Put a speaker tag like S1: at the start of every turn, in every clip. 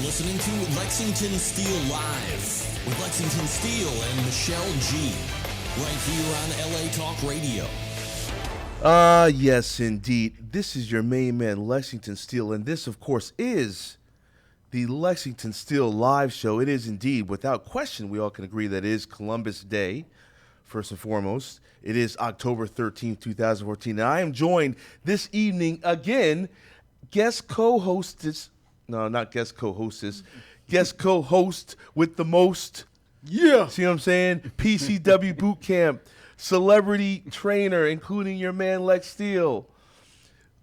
S1: listening to Lexington Steele Live with Lexington Steele and Michelle G. Right here on LA Talk Radio.
S2: Yes, indeed. This is your main man, Lexington Steele, and this, of course, is the Lexington Steele Live Show. It is indeed, without question, we all can agree that it is Columbus Day, first and foremost. It is October 13th, 2014, and I am joined this evening again, guest co-hostess with the most.
S3: Yeah.
S2: See what I'm saying? PCW Boot Camp, celebrity trainer, including your man Lex Steele.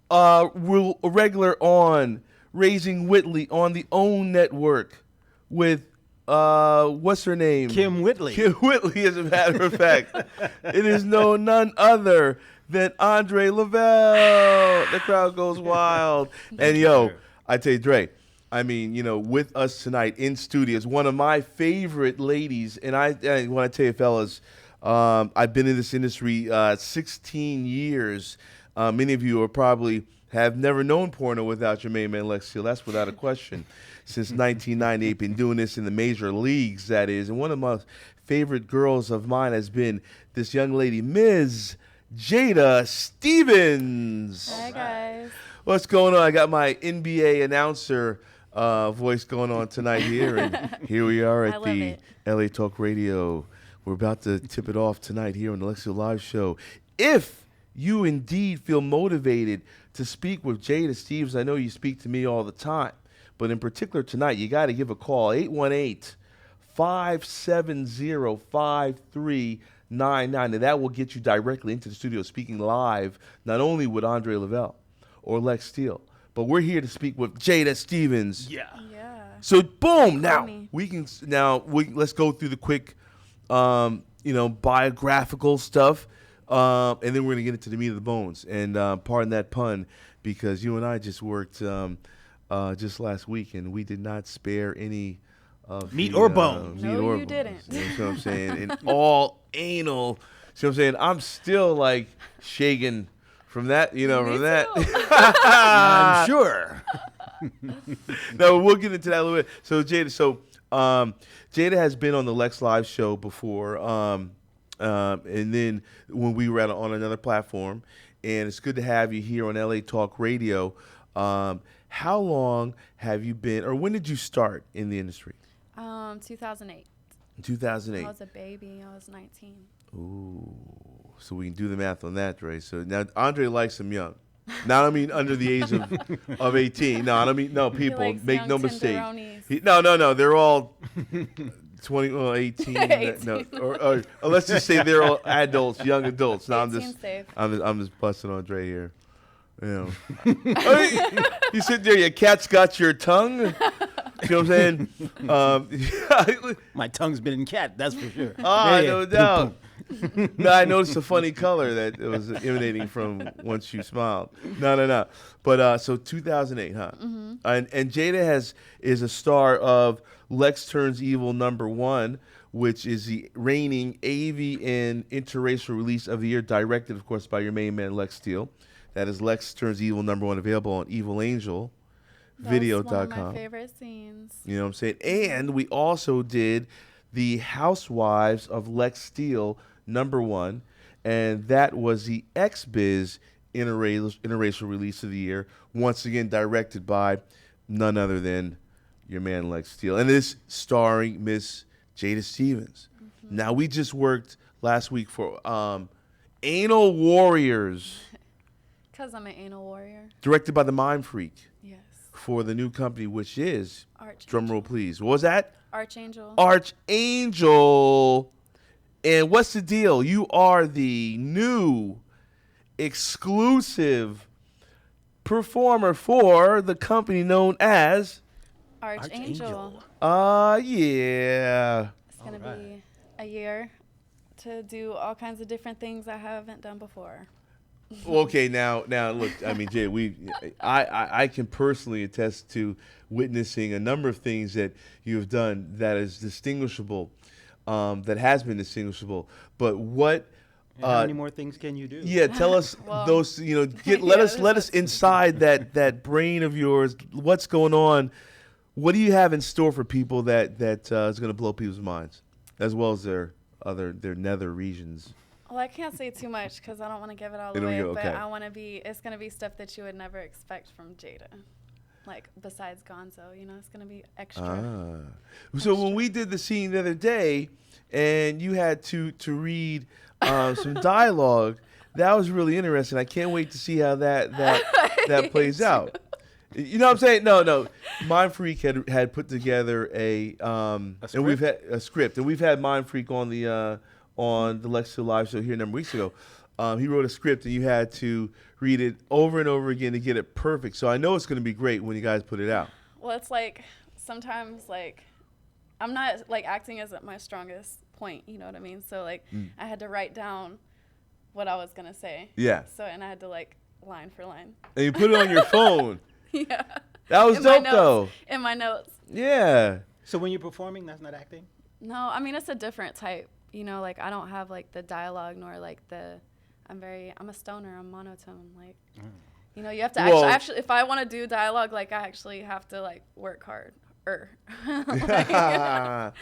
S2: We're a regular on Raising Whitley on the OWN network with, what's her name?
S3: Kim Whitley.
S2: Kim Whitley, as a matter of fact. It is none other than Andre Lavelle. The crowd goes wild. And, yo, I tell you, Dre, I mean, with us tonight in studio is one of my favorite ladies. And when I tell you, fellas, I've been in this industry 16 years. Many of you are probably have never known porno without your main man, Lex Steele. That's without a question. Since 1998, been doing this in the major leagues, that is. And one of my favorite girls of mine has been this young lady, Ms. Jada Stevens.
S4: Hi, guys.
S2: What's going on? I got my NBA announcer voice going on tonight here, and here we are at the LA Talk Radio. We're about to tip it off tonight here on the Lexington Live Show. If you indeed feel motivated to speak with Jada Stevens, I know you speak to me all the time, but in particular tonight, you got to give a call, 818-570-5399, and that will get you directly into the studio speaking live, not only with Andre Lavelle or Lex Steele, but we're here to speak with Jada Stevens.
S4: Yeah.
S2: So boom, let's go through the quick, biographical stuff, and then we're gonna get into the meat of the bones. And pardon that pun, because you and I just worked just last week, and we did not spare any of
S3: meat or bones.
S4: No, you didn't.
S2: You know what I'm saying? And all anal. See what I'm saying? I'm still like shaking from that, from that.
S3: I'm sure.
S2: No, we'll get into that a little bit. So Jada, Jada has been on the Lex Live show before, and then when we were on another platform, and it's good to have you here on LA Talk Radio. How long have you been, or when did you start in the industry?
S4: 2008.
S2: 2008.
S4: I was a baby. I was 19.
S2: Ooh, so we can do the math on that, Dre. So now Andre likes him young. Now I don't mean under the age of 18. No, I don't mean people. Make no mistake. No. They're all 20, 18.
S4: 18.
S2: No, or let's just say they're all adults, young adults. No, I'm just busting on Dre here. You sit there. Your cat's got your tongue. You know what I'm saying?
S3: My tongue's been in cat, that's for sure.
S2: No doubt. No, I noticed a funny color that it was emanating from once you smiled. No. But so 2008, huh?
S4: Mm-hmm.
S2: And Jada is a star of Lex Turns Evil #1, which is the reigning AV and interracial release of the year, directed, of course, by your main man Lex Steele. That is Lex Turns Evil #1, available on evilangel.video.com.
S4: That's one of my favorite scenes.
S2: You know what I'm saying? And we also did the Housewives of Lex Steele #1, and that was the X-Biz interracial release of the year, once again directed by none other than your man Lex Steele, and this starring Miss Jada Stevens. Mm-hmm. Now, we just worked last week for Anal Warriors.
S4: Because I'm an anal warrior.
S2: Directed by the Mind Freak.
S4: Yes.
S2: For the new company, which is,
S4: Archangel.
S2: drumroll please, what was that?
S4: Archangel.
S2: Archangel. And what's the deal? You are the new exclusive performer for the company known as
S4: Archangel.
S2: Yeah.
S4: It's going to be a year to do all kinds of different things I haven't done before.
S2: Okay, now look, I mean, Jay, I can personally attest to witnessing a number of things that you have done that is distinguishable, that has been distinguishable. But what
S3: how many more things can you do?
S2: Yeah, tell us those. Let us inside that brain of yours. What's going on what do you have in store for people that is going to blow people's minds, as well as their nether regions?
S4: Well, I can't say too much because I don't want to give it all
S2: It'll
S4: away.
S2: go, okay.
S4: But I want to be. It's gonna be stuff that you would never expect from Jada, like besides Gonzo. You know, it's gonna be extra.
S2: So when we did the scene the other day, and you had to read some dialogue, that was really interesting. I can't wait to see how that plays out. You know what I'm saying? No. Mind Freak had put together a script? And we've had a script, and we've had Mind Freak on the Lexington live show here a number of weeks ago. He wrote a script, and you had to read it over and over again to get it perfect. So I know it's going to be great when you guys put it out.
S4: Well, it's like sometimes like I'm not like acting isn't my strongest point. You know what I mean? So like I had to write down what I was gonna say.
S2: Yeah.
S4: So and I had to like line for line.
S2: And you put it on your phone.
S4: Yeah.
S2: That was dope, though.
S4: In my notes.
S2: Yeah.
S3: So when you're performing, that's not acting?
S4: No, I mean it's a different type. You know, like I don't have like the dialogue nor like I'm a stoner. I'm monotone. Like, you know, you have to actually if I want to do dialogue, like I actually have to like work hard. Like,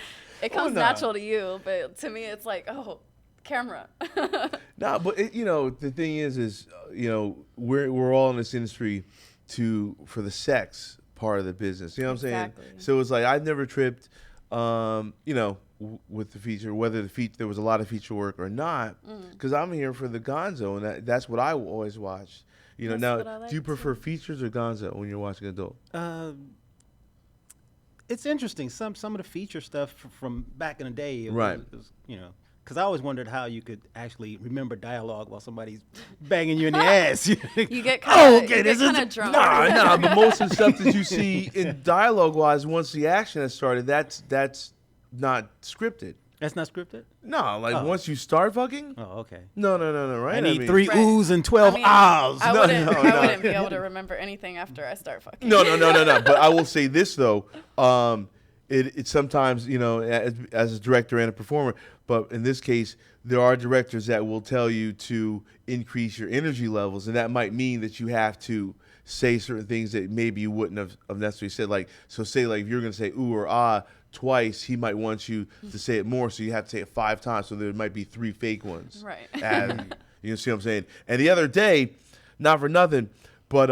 S4: it comes natural to you, but to me it's like, oh, camera.
S2: No, but the thing is we're all in this industry for the sex part of the business. You know what I'm saying? So it's like I've never tripped, with the feature, whether there was a lot of feature work or not, because I'm here for the Gonzo, and that's what I always watch. Now, like do you prefer features or Gonzo when you're watching adult?
S3: It's interesting. Some of the feature stuff from back in the day, it
S2: right?
S3: was, because I always wondered how you could actually remember dialogue while somebody's banging you in the ass. You
S4: get kind of drunk.
S2: Nah. But most of the stuff that you see in dialogue-wise, once the action has started, that's not scripted.
S3: That's not scripted?
S2: No, once you start fucking.
S3: Oh, okay.
S2: No, right?
S3: I need 3 oohs and 12 ahs.
S4: I wouldn't be able to remember anything after I start fucking.
S2: No. But I will say this though. It sometimes, as a director and a performer, but in this case, there are directors that will tell you to increase your energy levels, and that might mean that you have to say certain things that maybe you wouldn't have necessarily said. Like, so say like if you're going to say ooh or ah twice, he might want you to say it more, so you have to say it 5 times, so there might be 3 fake ones.
S4: Right.
S2: And you see what I'm saying? And the other day, not for nothing, but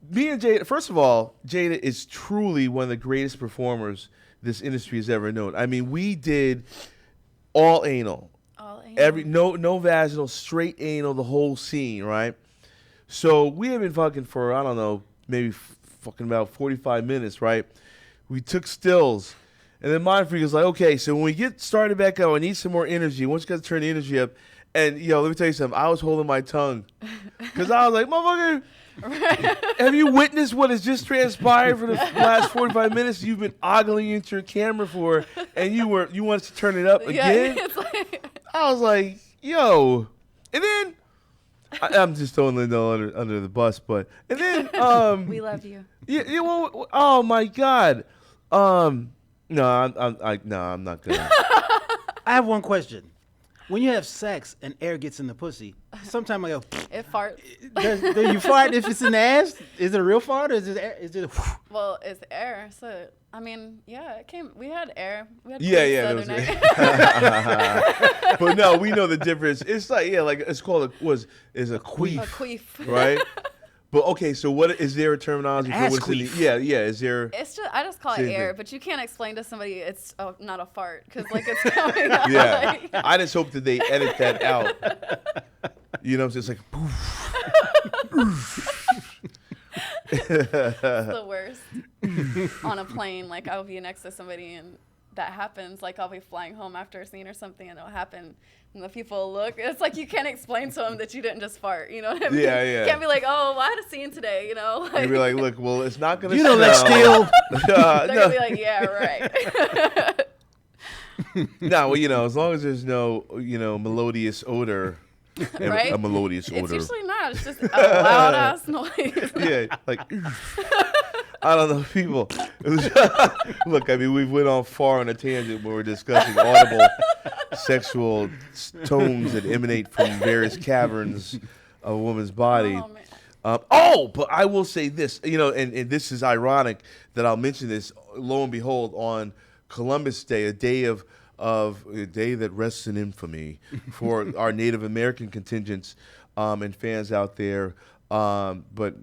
S2: me and Jada, first of all, Jada is truly one of the greatest performers this industry has ever known. I mean, we did all anal. No vaginal, straight anal, the whole scene, right? So we have been fucking for, I don't know, maybe fucking about 45 minutes, right? We took stills. And then Mind Freak was like, okay, so when we get started back up, I need some more energy. Once you guys turn the energy up, and let me tell you something, I was holding my tongue. Because I was like, motherfucker, have you witnessed what has just transpired for the last 45 minutes you've been ogling into your camera for, and you wanted to turn it up again?
S4: Yeah, it's like
S2: I was like, yo. And then, I'm just throwing Lindo under the bus, but, and then,
S4: we love you.
S2: Yeah, well, oh my God. No, I'm not gonna.
S3: I have one question. When you have sex and air gets in the pussy, sometimes I go.
S4: It farts.
S3: Do you fart if it's in the ass? Is it a real fart or is it air?
S4: Well, it's air. So I mean, yeah, it came. We had air. We had
S2: Yeah.
S4: The other night.
S2: But no, we know the difference. It's like it's called a queef.
S4: A queef.
S2: Right. But okay, so what is there a terminology for what's in the, yeah? Is there?
S4: It's just I just call it air, but you can't explain to somebody it's not a fart because like it's coming out.
S2: Yeah,
S4: like.
S2: I just hope that they edit that out. You know, it's just like poof.
S4: It's the worst. On a plane, like I'll be next to somebody and that happens. Like I'll be flying home after a scene or something and it'll happen. And the people look, it's like you can't explain to them that you didn't just fart, you know what I mean?
S2: Yeah.
S4: You can't be like, oh, well, I had a scene today, you know? Like,
S2: you'd be like, look, well, it's not going to
S3: smell. Like Steele.
S4: They're going to be like, yeah, right.
S2: No, well, as long as there's no, melodious odor.
S4: Right?
S2: A melodious odor.
S4: It's usually not. It's just a loud-ass noise.
S2: Yeah, like... I don't know, people. Look, I mean, we went on far on a tangent where we're discussing audible sexual tones that emanate from various caverns of a woman's body. But I will say this, and this is ironic that I'll mention this. Lo and behold, on Columbus Day, a day a day that rests in infamy for our Native American contingents and fans out there. But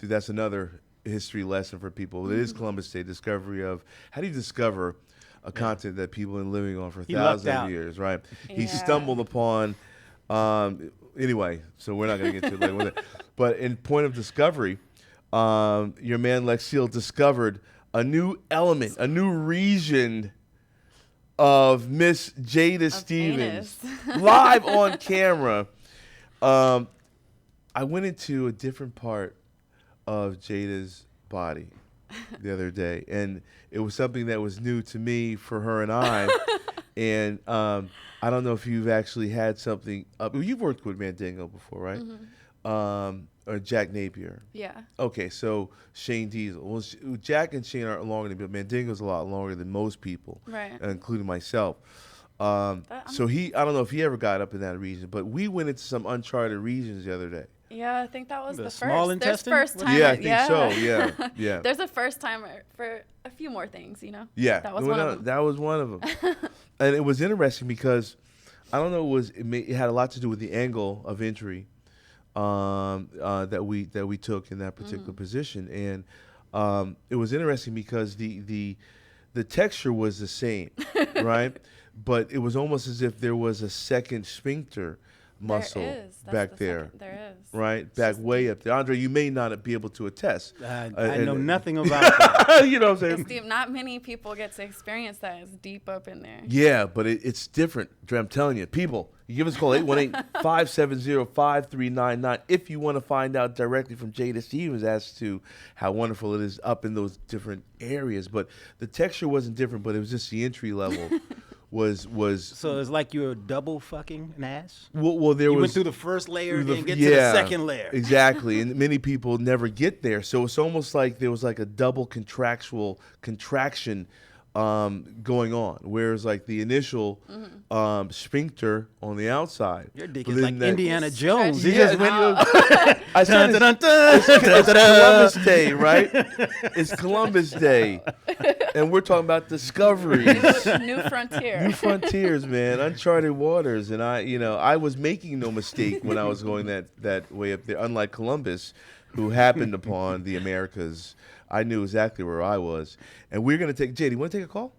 S2: that's another history lesson for people. It is Columbus Day, discovery of how do you discover a continent that people have been living on for thousands of years, right?
S4: Yeah.
S2: He stumbled upon. Anyway, so we're not going to get to it. But in point of discovery, your man Lex Steele discovered a new element, a new region of Miss Jada Stevens live on camera. I went into a different part of Jada's body the other day, and it was something that was new to me for her and I. And I don't know if you've actually had something. You've worked with Mandingo before, right? Mm-hmm. Or Jack Napier.
S4: Yeah.
S2: Okay, so Shane Diesel. Well, Jack and Shane are longer than me, but Mandingo's a lot longer than most people,
S4: right?
S2: Including myself. So I don't know if he ever got up in that region, but we went into some uncharted regions the other day.
S4: Yeah, I think that was the
S3: small
S4: first.
S3: intestine?
S4: There's first time.
S2: Yeah, I think so. Yeah.
S4: There's a first timer for a few more things,
S2: Yeah,
S4: That was one of them.
S2: That was one of them, and it was interesting because I don't know. It had a lot to do with the angle of entry that we took in that particular position, and it was interesting because the texture was the same, right? But it was almost as if there was a second sphincter muscle back there.
S4: There is.
S2: Right? Back way up there. Andre, you may not be able to attest.
S3: I know nothing about that.
S2: You know what I'm saying?
S4: It's deep. Not many people get to experience that. It's deep up in there.
S2: Yeah, but it's different, Dre. I'm telling you. People, you give us a call, 818-570-5399, if you want to find out directly from Jada Stevens as to how wonderful it is up in those different areas. But the texture wasn't different, but it was just the entry level. Was
S3: So it's like you were double fucking an ass?
S2: Well,
S3: you went through the first layer and then get to the second layer.
S2: Exactly, and many people never get there. So it's almost like there was like a double contraction going on, whereas like the initial sphincter on the outside.
S3: Your dick is like Indiana Jones.
S2: He just went. I said it's Columbus Day, right? It's Columbus Day, and we're talking about discoveries,
S4: new frontier,
S2: new frontiers, man, uncharted waters. And I was making no mistake when I was going that way up there. Unlike Columbus, who happened upon the Americas. I knew exactly where I was. And we're going to take, Jada, you want to take a call?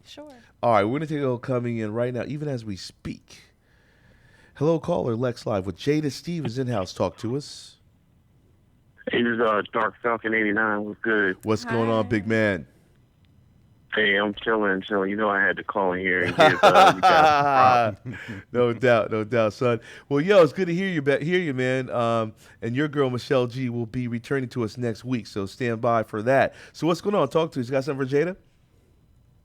S4: Sure.
S2: All right, we're going to take a call coming in right now, even as we speak. Hello, caller, Lex Live with Jada Stevens in-house. Talk to us.
S5: Hey, this is Dark Falcon 89. What's good?
S2: What's going on, big man?
S5: Hey, I'm chilling. I had to call in here and get you guys
S2: No doubt, son. Well, it's good to hear you, man. And your girl Michelle G will be returning to us next week, so stand by for that. So what's going on? Talk to us. You got something for Jada?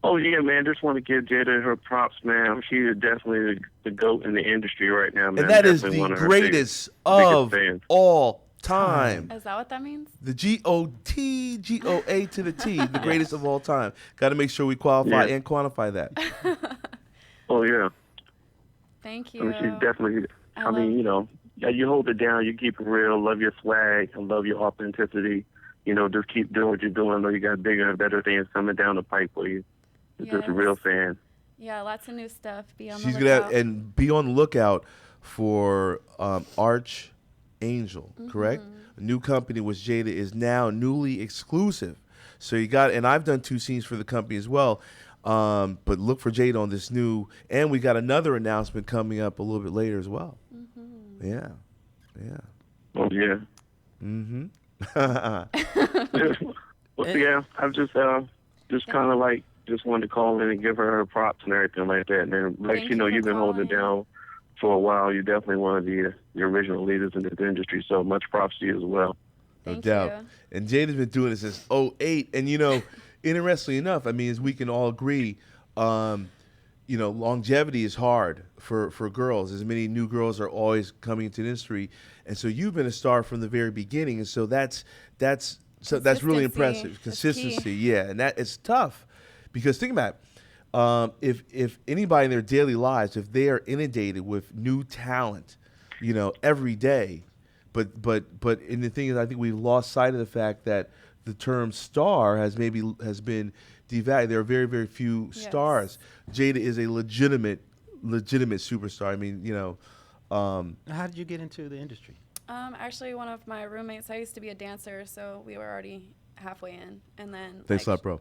S5: Oh yeah, man. Just want to give Jada her props, man. She is definitely the GOAT in the industry right now, man.
S2: And that is the greatest of all time.
S4: Is that what that means?
S2: The GOAT to the T, the greatest of all time. Got to make sure we qualify and quantify that.
S5: Oh yeah.
S4: Thank you.
S5: I mean, she's definitely. You hold it down. You keep it real. Love your swag. I love your authenticity. Just keep doing what you're doing. I know you got bigger and better things coming down the pipe for you. Just a real fan.
S4: Yeah, lots of new stuff. Be on
S2: the lookout.
S4: She's
S2: gonna be on the lookout for Angel, correct? A new company which Jada is now newly exclusive. So and I've done 2 scenes for the company as well. But look for Jada on this new, and we got another announcement coming up a little bit later as well. Mm-hmm. Yeah.
S5: Oh yeah.
S2: Mm-hmm.
S5: Well, yeah, I've just kind of like just wanted to call in and give her props and everything like that. And then, you've been holding it down for a while. You're definitely one of the original leaders in this industry, so much props to you as well.
S2: No doubt. And Jada's been doing it since 2008. And, interestingly enough, I mean, as we can all agree, longevity is hard for girls. As many new girls are always coming into the industry. And so you've been a star from the very beginning. And so that's really impressive. Consistency, yeah. And that it's tough because think about it. If anybody in their daily lives, if they are inundated with new talent, every day, but and the thing is, I think we've lost sight of the fact that the term star has been devalued. There are very, very few stars. Jada is a legitimate superstar. I mean,
S3: How did you get into the industry?
S4: Actually, one of my roommates, I used to be a dancer, so we were already halfway in. And then
S2: Thanks a lot, bro.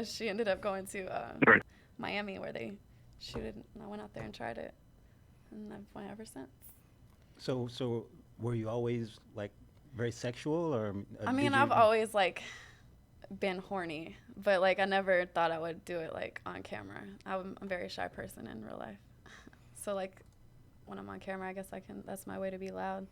S4: she ended up going to Miami where they shoot it. And I went out there and tried it. And I've went ever since.
S3: So were you always like very sexual, or?
S4: I mean, I've always like been horny, but like I never thought I would do it like on camera. I'm a very shy person in real life. So like when I'm on camera, I guess that's my way to be loud.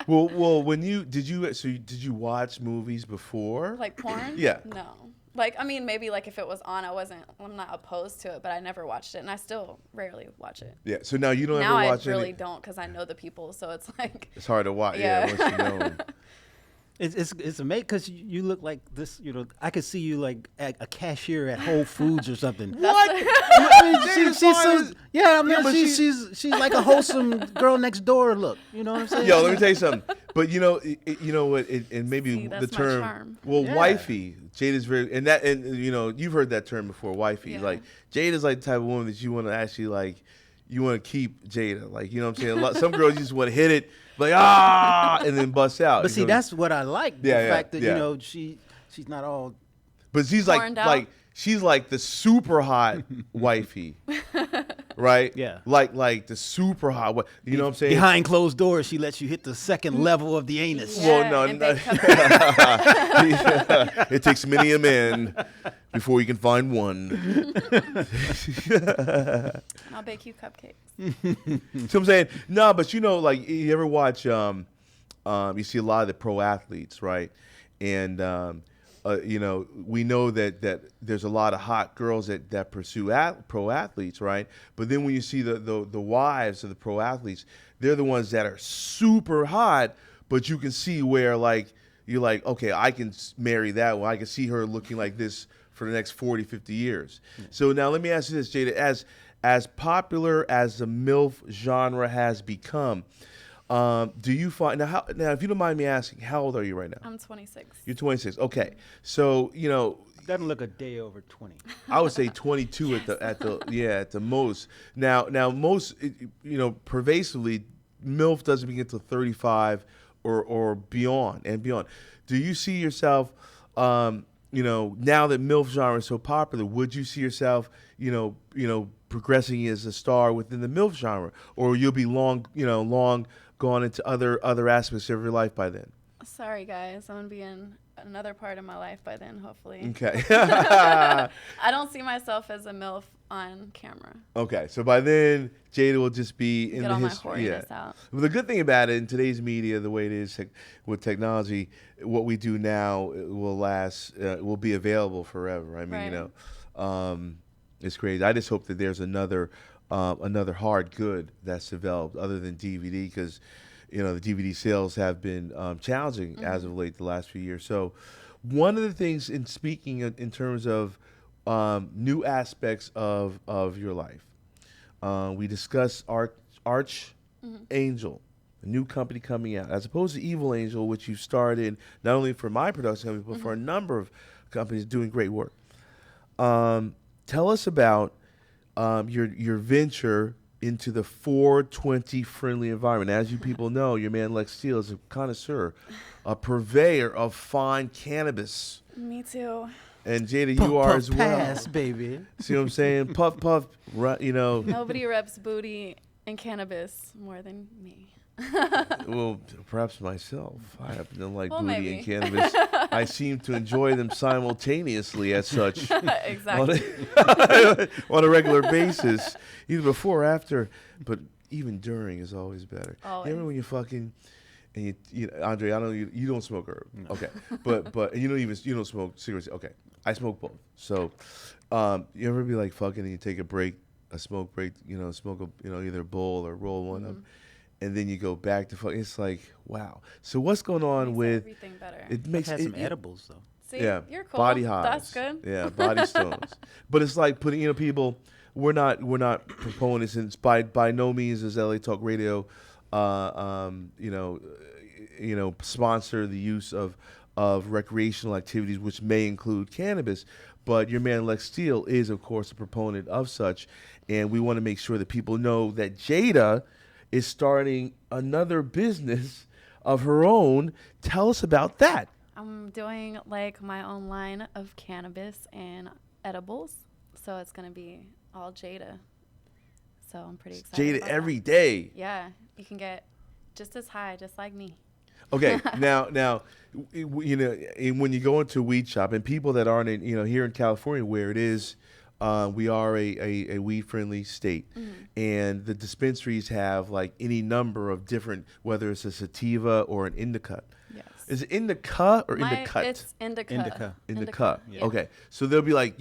S2: well, did you watch movies before?
S4: Like porn?
S2: Yeah.
S4: No. Like, I mean, maybe like if it was on, I'm not opposed to it, but I never watched it, and I still rarely watch it.
S2: Yeah. So now you don't
S4: now
S2: ever watch it.
S4: Now I really don't, because I know the people, so it's like.
S2: It's hard to watch. Yeah. Once you know 'em.
S3: It's amazing because you look like this. I could see you like at a cashier at Whole Foods or something.
S2: What?
S3: She's like a wholesome girl next door look. You know what I'm saying?
S2: Yo, let me tell you something. But you know what? And maybe
S4: See, that's
S2: the
S4: my
S2: term.
S4: charm.
S2: Well,
S3: Yeah.
S2: wifey. Jada's very and you've heard that term before. Wifey.
S4: Yeah.
S2: Like Jada's like the type of woman that you want to actually like. You want to keep Jada. Like, you know what I'm saying? Some girls just want to hit it, like and then bust out.
S3: But see, that's what I like.
S2: Yeah,
S3: the fact that
S2: yeah.
S3: she's not all.
S2: But she's like
S4: Horned out.
S2: she's like the super hot wifey, right?
S3: Yeah.
S2: Like the super hot. You know what I'm saying?
S3: Behind closed doors, she lets you hit the second level of the anus.
S4: Yeah,
S2: Well, no,
S4: and
S2: no.
S4: they come
S2: It takes many a man before you can find one.
S4: and I'll bake you cupcakes.
S2: So I'm saying, no, but like you ever watch, you see a lot of the pro athletes, right? And we know that there's a lot of hot girls that pursue pro athletes, right? But then when you see the wives of the pro athletes, they're the ones that are super hot, but you can see where like you're like, okay, I can marry that one. I can see her looking like this for the next 40, 50 years. So now let me ask you this, Jada, as popular as the MILF genre has become, do you find now if you don't mind me asking, how old are you right now?
S4: I'm 26.
S2: You're 26. Okay. So,
S3: Doesn't look a day over 20.
S2: I would say 22 at the most. Now most pervasively MILF doesn't begin until 35 or beyond and beyond. Do you see yourself now that MILF genre is so popular, would you see yourself, progressing as a star within the MILF genre, or you'll be long gone into other aspects of your life by then?
S4: Sorry, guys. I'm going to be in another part of my life by then, hopefully.
S2: Okay.
S4: I don't see myself as a MILF on camera.
S2: Okay, so by then Jada will just be in
S4: Get
S2: the
S4: all my
S2: history.
S4: horniness out.
S2: Well, the good thing about it in today's media, the way it is with technology, what we do now will last, will be available forever. I mean,
S4: Right.
S2: It's crazy. I just hope that there's another hard good that's developed other than DVD, because the DVD sales have been challenging as of late the last few years. So one of the things in speaking in terms of new aspects of your life, we discussed Angel, a new company coming out, as opposed to Evil Angel, which you started not only for my production company, but for a number of companies doing great work. Tell us about your venture into the 420 friendly environment. As you people know, your man Lex Steele is a connoisseur, a purveyor of fine cannabis.
S4: Me too.
S2: And Jada, you are as well.
S3: Pass, baby.
S2: See what I'm saying? Puff,
S4: Nobody reps booty and cannabis more than me.
S2: Well, perhaps myself. I happen to like
S4: Well,
S2: booty
S4: maybe.
S2: and cannabis. I seem to enjoy them simultaneously as such.
S4: Exactly.
S2: On a regular basis, either before or after, but even during is always better.
S4: Always.
S2: You remember when you're fucking, and Andre, I know you don't smoke herb, okay, but and you don't smoke cigarettes, okay. I smoke both. So, you ever be like fucking and you take a smoke break, smoke either a bowl or roll one up, and then you go back to fucking. It's like, wow. So what's going on
S4: Makes
S2: with?
S4: everything better.
S2: It makes
S3: Had
S2: it,
S3: some edibles though.
S4: See,
S2: yeah,
S4: you're cool.
S2: body highs.
S4: That's good.
S2: Yeah, body stones. But it's like putting, people. We're not proponents, and it's by no means is LA Talk Radio, sponsor the use of recreational activities, which may include cannabis. But your man Lex Steele is, of course, a proponent of such, and we want to make sure that people know that Jada is starting another business of her own. Tell us about that.
S4: I'm doing like my own line of cannabis and edibles, so it's gonna be all Jada. So I'm pretty excited.
S2: Jada
S4: about
S2: every
S4: that.
S2: day.
S4: Yeah, you can get just as high, just like me.
S2: Okay, now, when you go into a weed shop, and people that aren't here in California, where it is, we are a weed-friendly state, and the dispensaries have like any number of different, whether it's a sativa or an indica.
S4: Yes.
S2: Is it indica or indica?
S4: It's indica.
S3: Indica.
S2: Indica.
S4: Yeah.
S2: Okay, so there'll be like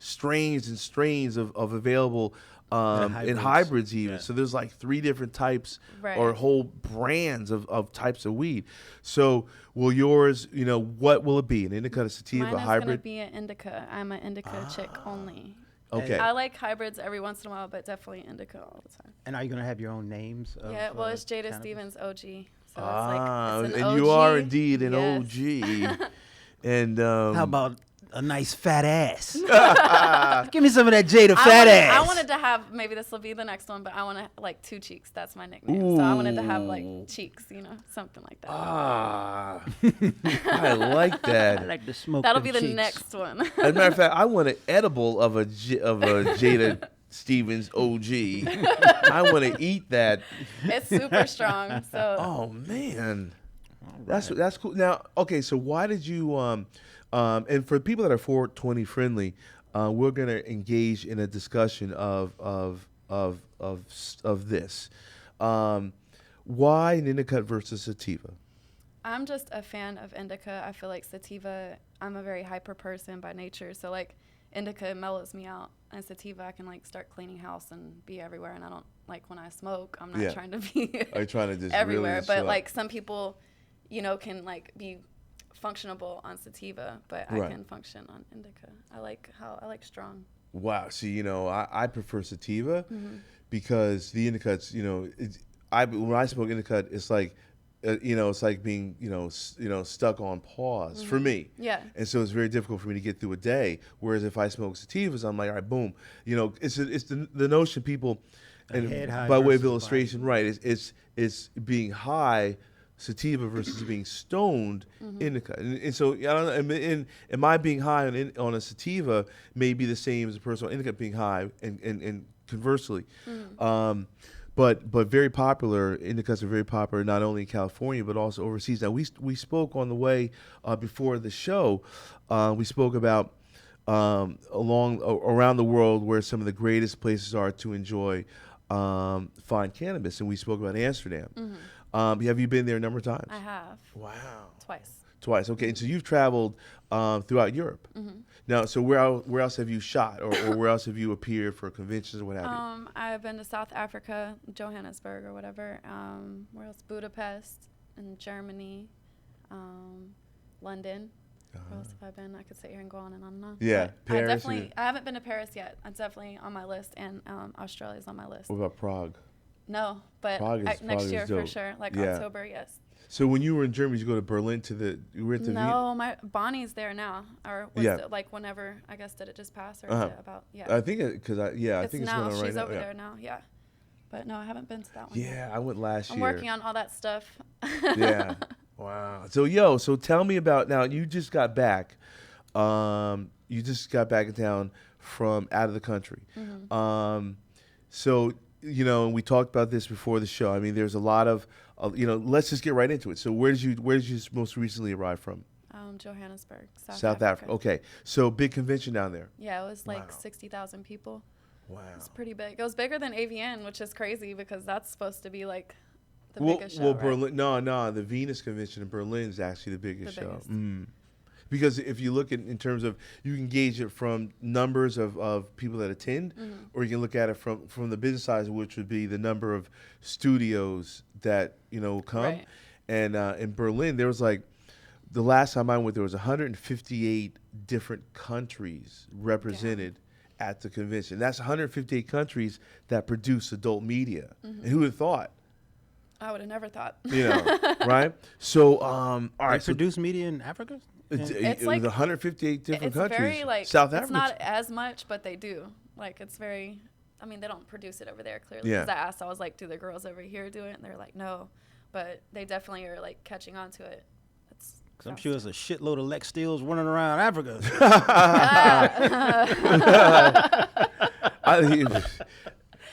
S2: strains and strains of available. And hybrids even.
S3: Yeah.
S2: So there's like 3 different types
S4: Right.
S2: or whole brands of types of weed. So will yours, what will it be? An indica, a sativa,
S4: Mine
S2: a
S4: is
S2: hybrid?
S4: gonna be an indica. I'm an indica chick only.
S2: Okay.
S4: I like hybrids every once in a while, but definitely indica all the time.
S3: And are you going to have your own names?
S4: Yeah, well, it's Jada
S3: cannabis?
S4: Stevens OG. So it's
S2: and
S4: like, it's an
S2: you
S4: OG.
S2: are indeed an
S4: Yes.
S2: OG. And
S3: How about a nice fat ass? Give me some of that Jada fat ass.
S4: I wanted to have, maybe this will be the next one, but I want to like 2 cheeks. That's my nickname. So I wanted to have like cheeks, something like that.
S2: I like that.
S3: I like to smoke.
S4: That'll
S3: them
S4: be the
S3: cheeks.
S4: next one.
S2: As a matter of fact, I want an edible of a Jada Stevens OG. I want to eat that.
S4: It's super strong. So
S2: Oh man, that's cool. Now, okay, so why did you and for people that are 420 friendly, we're gonna engage in a discussion of this. Why an indica versus sativa?
S4: I'm just a fan of indica. I feel like sativa, I'm a very hyper person by nature. So like indica mellows me out, and sativa I can like start cleaning house and be everywhere. And I don't like when I smoke, I'm not trying to be
S2: Are you trying to just
S4: everywhere.
S2: really
S4: But
S2: chill
S4: like some people, can like be functionable on sativa, but I
S2: Right.
S4: can function on indica. I like strong.
S2: Wow. See, I prefer sativa
S4: Mm-hmm.
S2: because the indica's, when I smoke indica, it's like, it's like being, stuck on pause for me.
S4: Yeah.
S2: And so it's very difficult for me to get through a day. Whereas if I smoke sativas, I'm like, all right, boom. It's the notion people, and
S3: head high
S2: by way of
S3: versus
S2: illustration, right? It's being high sativa versus being stoned indica. And so I don't know. And my being high on a sativa may be the same as a person on indica being high, and conversely. But very popular. Indicas are very popular not only in California but also overseas. Now we spoke on the way before the show. We spoke about around the world where some of the greatest places are to enjoy fine cannabis, and we spoke about Amsterdam. Have you been there a number of times?
S4: I have.
S2: Wow.
S4: Twice.
S2: Okay, and so you've traveled throughout Europe. Now, so where else have you shot, or where else have you appeared for conventions or what have you?
S4: I've been to South Africa, Johannesburg or whatever. Where else? Budapest and Germany, London. Where else have I been? I could sit here and go on and on and on.
S2: Yeah,
S4: But
S2: Paris.
S4: I haven't been to Paris yet. It's definitely on my list, and Australia's on my list.
S2: What about Prague?
S4: No, but
S2: Prague is
S4: next year for
S2: dope.
S4: sure. Like
S2: Yeah.
S4: October, yes.
S2: So when you were in Germany, you go to Berlin you went to
S4: No, my Bonnie's there now, or was
S2: Yeah.
S4: it like whenever? I guess did it just pass, or
S2: Uh-huh.
S4: is it about? Yeah,
S2: I think because I
S4: it's
S2: think it's
S4: now.
S2: going on right
S4: She's
S2: now.
S4: over
S2: yeah.
S4: there now. Yeah, but no, I haven't been to that one.
S2: Yeah, I went last
S4: I'm
S2: year.
S4: working on all that stuff.
S2: Yeah. Wow. So tell me about now. You just got back. You just got back in town from out of the country. So and we talked about this before the show. I mean, there's a lot of let's just get right into it. So where did you most recently arrive from?
S4: Johannesburg,
S2: South Africa. Okay. So big convention down there.
S4: Yeah, it was like
S2: Wow.
S4: 60,000 people.
S2: Wow.
S4: It's pretty big. It was bigger than AVN, which is crazy because that's supposed to be like the
S2: Well,
S4: biggest show, right?
S2: Berlin. No, the Venus convention in Berlin is actually the biggest
S4: The
S2: show.
S4: biggest.
S2: Because if you look at in terms of, you can gauge it from numbers of people that attend, or you can look at it from the business side, which would be the number of studios that come.
S4: Right.
S2: And in Berlin, there was like, the last time I went, there was 158 different countries represented at the convention. That's 158 countries that produce adult media. And who would have thought?
S4: I would have never thought.
S2: You know, right? So, all
S3: They
S2: right. So
S3: produce media in Africa?
S2: it was
S4: like-
S2: 158 different
S4: It's
S2: countries.
S4: very like
S2: South
S4: it's
S2: Africa.
S4: not as much, but they do. Like it's very. I mean, they don't produce it over there clearly.
S2: Yeah.
S4: Because I asked, I was like, do the girls over here do it? And they're like, no, but they definitely are like catching on to it. It's.
S3: Because I'm sure there's a shitload of Lex Steels running around Africa.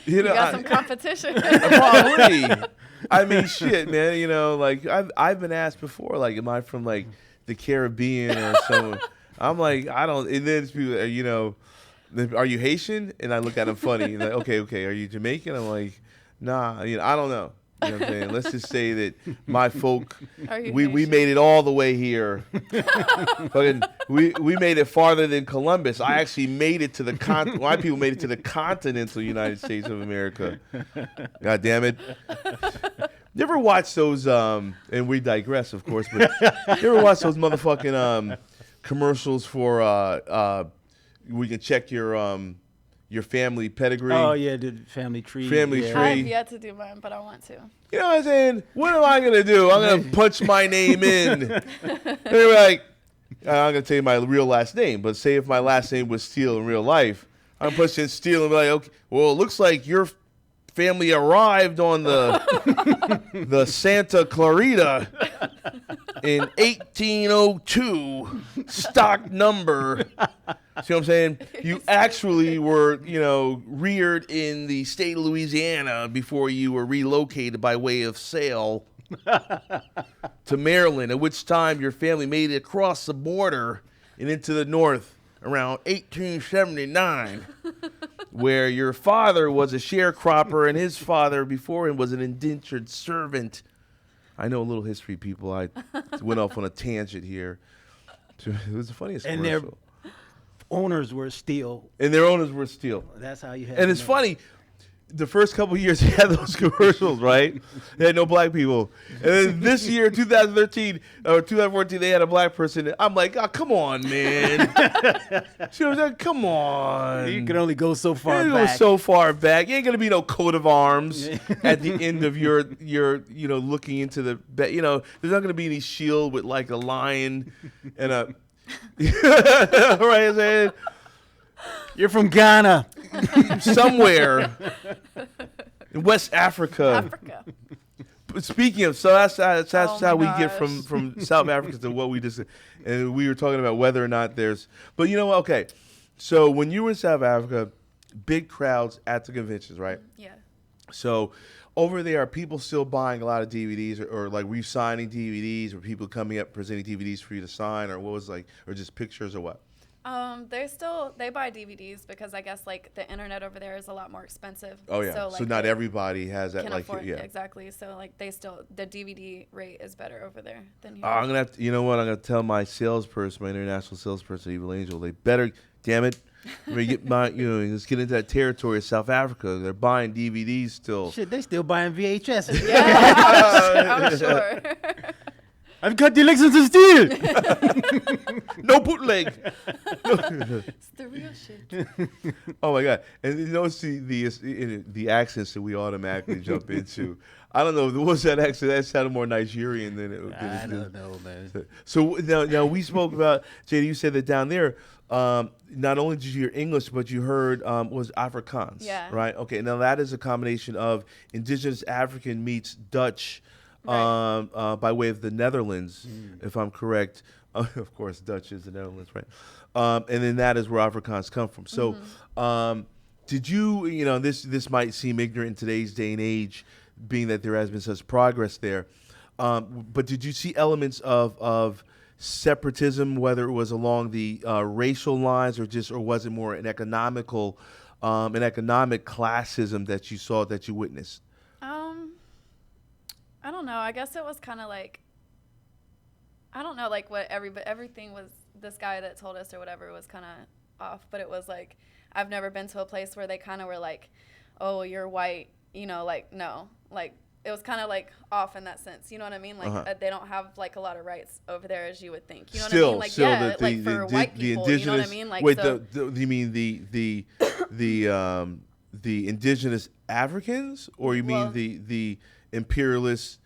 S4: You got some competition.
S2: Probably. I mean, shit, man. You know, like I've been asked before, like, am I from like the Caribbean or something? I'm like, I don't. And then people, you know, are you Haitian? And I look at them funny. Like, okay. Are you Jamaican? I'm like, nah. You know, I don't know. You know what I'm saying? Let's just say that my folk, we made it all the way here. Fucking, we made it farther than Columbus. I actually made it to the my people made it to the continental United States of America. God damn it. You ever watch those, and we digress, of course, but you ever watch those motherfucking commercials for we can check your family pedigree?
S3: Oh, yeah, the family tree.
S2: Family
S3: yeah.
S2: tree.
S4: I've yet to do mine, but I want to.
S2: You know what I'm saying? What am I going to do? I'm going to punch my name in. And they're like, I'm going to tell you my real last name, but say if my last name was Steele in real life, I'm pushing Steele and be like, okay, well, it looks like your family arrived on the Santa Clarita in 1802, stock number. See what I'm saying? You actually were, you know, reared in the state of Louisiana before you were relocated by way of sale to Maryland, at which time your family made it across the border and into the north around 1879, where your father was a sharecropper and his father before him was an indentured servant. I know a little history, people. I went off on a tangent here. It was the funniest
S3: And
S2: commercial.
S3: their owners were Steele.
S2: And their owners were Steele.
S3: That's how you had.
S2: And
S3: to
S2: it's
S3: know.
S2: funny. The first couple of years they had those commercials, right? They had no black people. And then this year, 2013 or 2014, they had a black person. I'm like, oh, come on, man. See what I'm saying? Come on.
S3: You can only go so far
S2: It
S3: back.
S2: was so far back. You ain't gonna be no coat of arms at the end of your you know, looking into the you know, there's not gonna be any shield with like a lion and a right, I'm saying?
S3: You're from Ghana.
S2: Somewhere in West Africa. But speaking of, so that's
S4: Oh
S2: how we
S4: my
S2: get
S4: gosh.
S2: from South Africa to what we just, and we were talking about whether or not there's, but you know what? Okay, so when you were in South Africa, big crowds at the conventions, right?
S4: Yeah.
S2: So over there, are people still buying a lot of DVDs, or like were you signing DVDs, or people coming up presenting DVDs for you to sign, or what was like, or just pictures, or what?
S4: They buy DVDs because I guess like the internet over there is a lot more expensive.
S2: Oh yeah,
S4: So,
S2: so
S4: like,
S2: not
S4: they
S2: everybody has that.
S4: can
S2: Like
S4: afford
S2: yeah,
S4: exactly. So like the DVD rate is better over there than here.
S2: I'm gonna have to, you know what? I'm gonna tell my salesperson, my international salesperson, Evil Angel. They better, damn it, get my, you know, let's get into that territory of South Africa. They're buying DVDs still.
S3: Shit, they still buying VHS.
S4: Yeah, I'm sure.
S3: I've got the Lexington Steele.
S2: No bootleg.
S4: It's the real shit.
S2: Oh my god! And you know, see the accents that we automatically jump into. I don't know. What was that accent? That sounded more Nigerian than it.
S3: I don't know, man.
S2: So now we spoke about, Jada, you said that down there, not only did you hear English, but you heard was Afrikaans.
S4: Yeah.
S2: Right. Okay. Now that is a combination of indigenous African meets Dutch,
S4: Right.
S2: by way of the Netherlands, if I'm correct. Of course, Dutch is the Netherlands, right? And then that is where Afrikaans come from. So, did you, you know, this might seem ignorant in today's day and age, being that there has been such progress there, but did you see elements of separatism, whether it was along the racial lines or was it more an economic classism that you saw, that you witnessed?
S4: I don't know. I guess it was kind of like, I don't know, like what everything was, this guy that told us or whatever was kind of off, but it was like, I've never been to a place where they kind of were like, oh, you're white, you know, like, no, like, it was kind of like off in that sense, you know what I mean? Like, they don't have like a lot of rights over there as you would think, you know what I mean? Like, yeah, like for white people, you know what I mean? Like,
S2: wait,
S4: so,
S2: you mean the indigenous Africans, or you mean
S4: Well,
S2: the imperialist,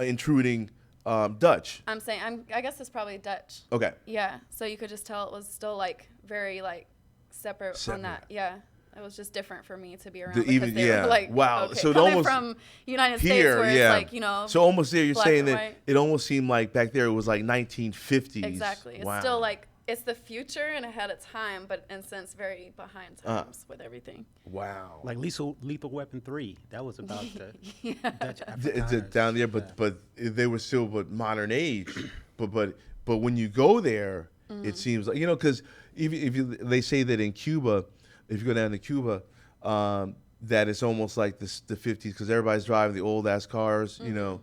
S2: intruding Dutch.
S4: I'm saying I guess it's probably Dutch.
S2: Okay.
S4: Yeah. So you could just tell it was still like very like separate from that. Yeah. It was just different for me to be around because they were like,
S2: wow.
S4: okay,
S2: So it
S4: coming
S2: almost
S4: from United States
S2: here,
S4: where
S2: yeah.
S4: it's like, you know,
S2: So almost there, you're
S4: black
S2: saying
S4: and
S2: that
S4: white.
S2: it almost seemed like back there it was like 1950s.
S4: Exactly. It's
S2: Wow.
S4: still like it's the future and ahead of time, but in a sense very behind times with everything.
S2: Wow.
S3: Like Lethal Weapon 3. That was about the
S4: Yeah.
S3: Dutch
S2: Down there, but they were still modern age. but when you go there, it seems like, you know, because they say that in Cuba, if you go down to Cuba, that it's almost like the 50s because everybody's driving the old ass cars, you know,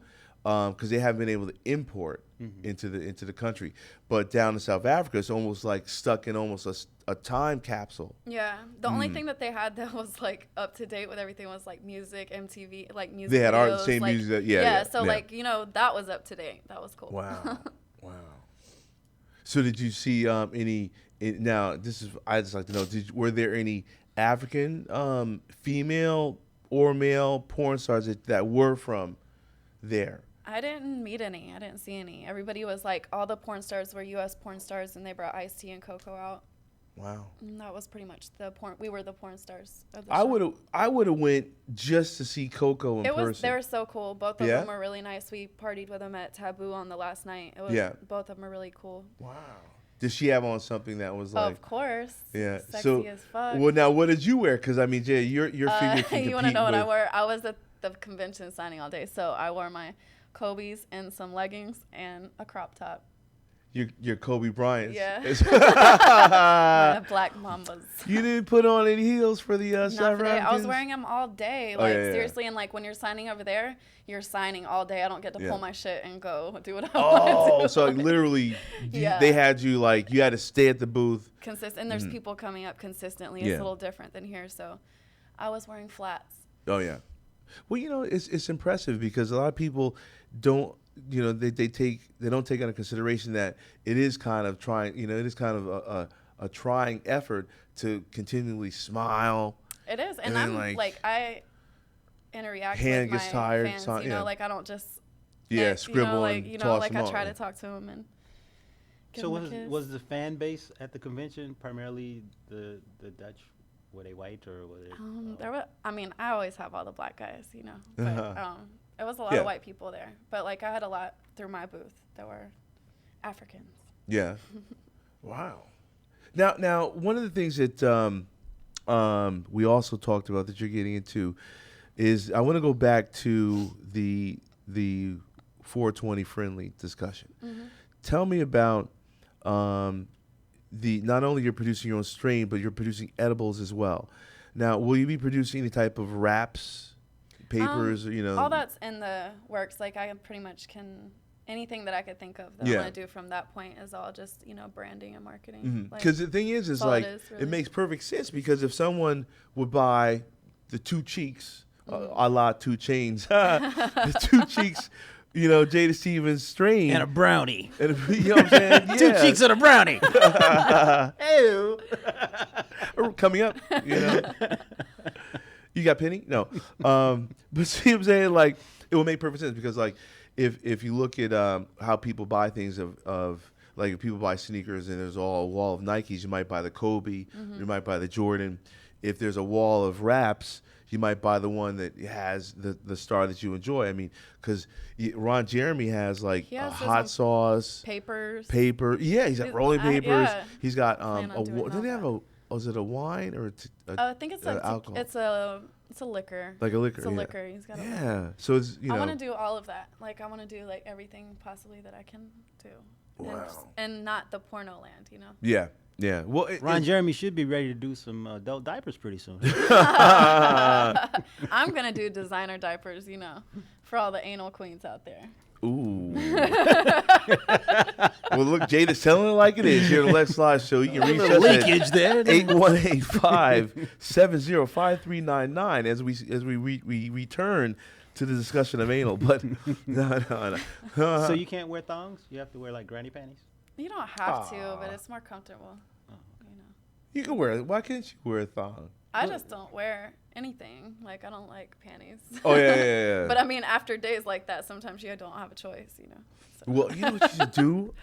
S2: because they haven't been able to import into the country. But down in South Africa, it's almost like stuck in almost a time capsule.
S4: Yeah. The only thing that they had that was like up to date with everything was like music, MTV, like music.
S2: They had
S4: videos,
S2: same
S4: like,
S2: music that- yeah.
S4: So like, you know, that was up to date. That was cool.
S2: Wow. Wow. So did you see any? Now I just like to know. Were there any African female or male porn stars that were from there?
S4: I didn't meet any. I didn't see any. Everybody was like, all the porn stars were U.S. porn stars, and they brought Ice-T and Coco out.
S2: Wow.
S4: And that was pretty much the porn. We were the porn stars of the
S2: I
S4: show.
S2: would have went just to see Coco in person.
S4: They were so cool. Both of
S2: Yeah?
S4: them were really nice. We partied with them at Taboo on the last night. It was,
S2: Yeah.
S4: Both of them are really cool.
S2: Wow. Did she have on something that was like?
S4: Of course.
S2: Yeah.
S4: Sexy as fuck.
S2: Well, now what did you wear? Because I mean, Jay, your figure can
S4: you want to
S2: compete
S4: know what I
S2: with-
S4: wore? I was at the convention signing all day, so I wore my Kobe's and some leggings and a crop top.
S2: Your Kobe Bryant.
S4: Yeah.
S2: Uh,
S4: My black mambas.
S2: You didn't put on any heels for the
S4: Not
S2: South
S4: today. I was
S2: Africans?
S4: wearing them all day.
S2: Oh,
S4: Like,
S2: yeah, yeah.
S4: seriously. And, like, when you're signing over there, you're signing all day. I don't get to
S2: Yeah.
S4: pull my shit and go do what I want to
S2: Oh,
S4: do.
S2: so like, literally,
S4: Yeah.
S2: they had you like you had to stay at the booth.
S4: And there's people coming up consistently. It's
S2: Yeah.
S4: a little different than here. So I was wearing flats.
S2: Oh yeah. Well, you know, it's impressive because a lot of people don't, you know, they don't take into consideration that it is kind of trying, you know, it is kind of a trying effort to continually smile.
S4: It is.
S2: And
S4: And
S2: then,
S4: I'm,
S2: like,
S4: I interact
S2: hand
S4: with
S2: gets
S4: my
S2: tired,
S4: fans,
S2: so-
S4: you
S2: yeah.
S4: know, like I don't just
S2: Yeah, scribble
S4: like,
S2: and
S4: you know,
S2: toss
S4: like
S2: them
S4: I
S2: on,
S4: try
S2: yeah.
S4: to talk to them and give
S3: So
S4: them a kiss.
S3: was the fan base at the convention primarily the Dutch? Were they white or were they?
S4: There were, I mean, I always have all the black guys, you know, but
S2: Uh-huh.
S4: it was a lot
S2: Yeah.
S4: of white people there. But like I had a lot through my booth that were Africans.
S2: Yeah. Wow. Now, one of the things that we also talked about that you're getting into is I want to go back to the 420 friendly discussion. Tell me about not only you're producing your own strain, but you're producing edibles as well. Now, will you be producing any type of wraps, papers, you know?
S4: All that's in the works. Like I pretty much can anything that I could think of that
S2: Yeah.
S4: I want to do from that point is all just, you know, branding and marketing. Like,
S2: Because the thing is
S4: that's all
S2: like,
S4: it is,
S2: it
S4: really.
S2: makes perfect sense because if someone would buy the two cheeks, a la two chains, the two cheeks, you know, Jada Stevens strain.
S3: And a brownie.
S2: And you know what I'm saying? Yeah.
S3: 2 cheeks and a brownie. Ew.
S2: Coming up, you know. You got Penny? No. But see what I'm saying? Like, it will make perfect sense because, like, if you look at how people buy things of like if people buy sneakers and there's all a wall of Nikes, you might buy the Kobe, you might buy the Jordan. If there's a wall of wraps, you might buy the one that has the star that you enjoy. I mean, because Ron Jeremy has like
S4: He has
S2: a
S4: his
S2: hot
S4: own
S2: sauce,
S4: paper.
S2: paper. Yeah, he's got
S4: He's-
S2: rolling papers.
S4: yeah.
S2: He's got
S4: Plan on doing
S2: doesn't he
S4: all
S2: have
S4: that.
S2: was it a wine or
S4: I think it's
S2: alcohol?
S4: it's a liquor.
S2: Like a liquor,
S4: It's a
S2: yeah.
S4: liquor. He's got a liquor.
S2: Yeah. So it's, you know.
S4: I want to do all of that. Like I want to do like everything possibly that I can do.
S2: Wow.
S4: And not the porno land, you know.
S2: Yeah. Yeah. Well,
S3: Ron Jeremy should be ready to do some adult diapers pretty soon.
S4: I'm gonna do designer diapers, you know, for all the anal queens out there.
S2: Ooh. Well, look, Jada's telling it like it is here at the Lex Live Show. You can reach us
S3: Leakage there.
S2: at 818-570-5399 as we return to the discussion of anal. But no.
S3: So you can't wear thongs? You have to wear like granny panties?
S4: You don't have to, but it's more comfortable. You know.
S2: You can wear it. Why can't you wear a thong?
S4: I just don't wear anything. Like, I don't like panties.
S2: Oh, yeah.
S4: But I mean, after days like that, sometimes you don't have a choice, you know. So.
S2: Well, you know what you should do?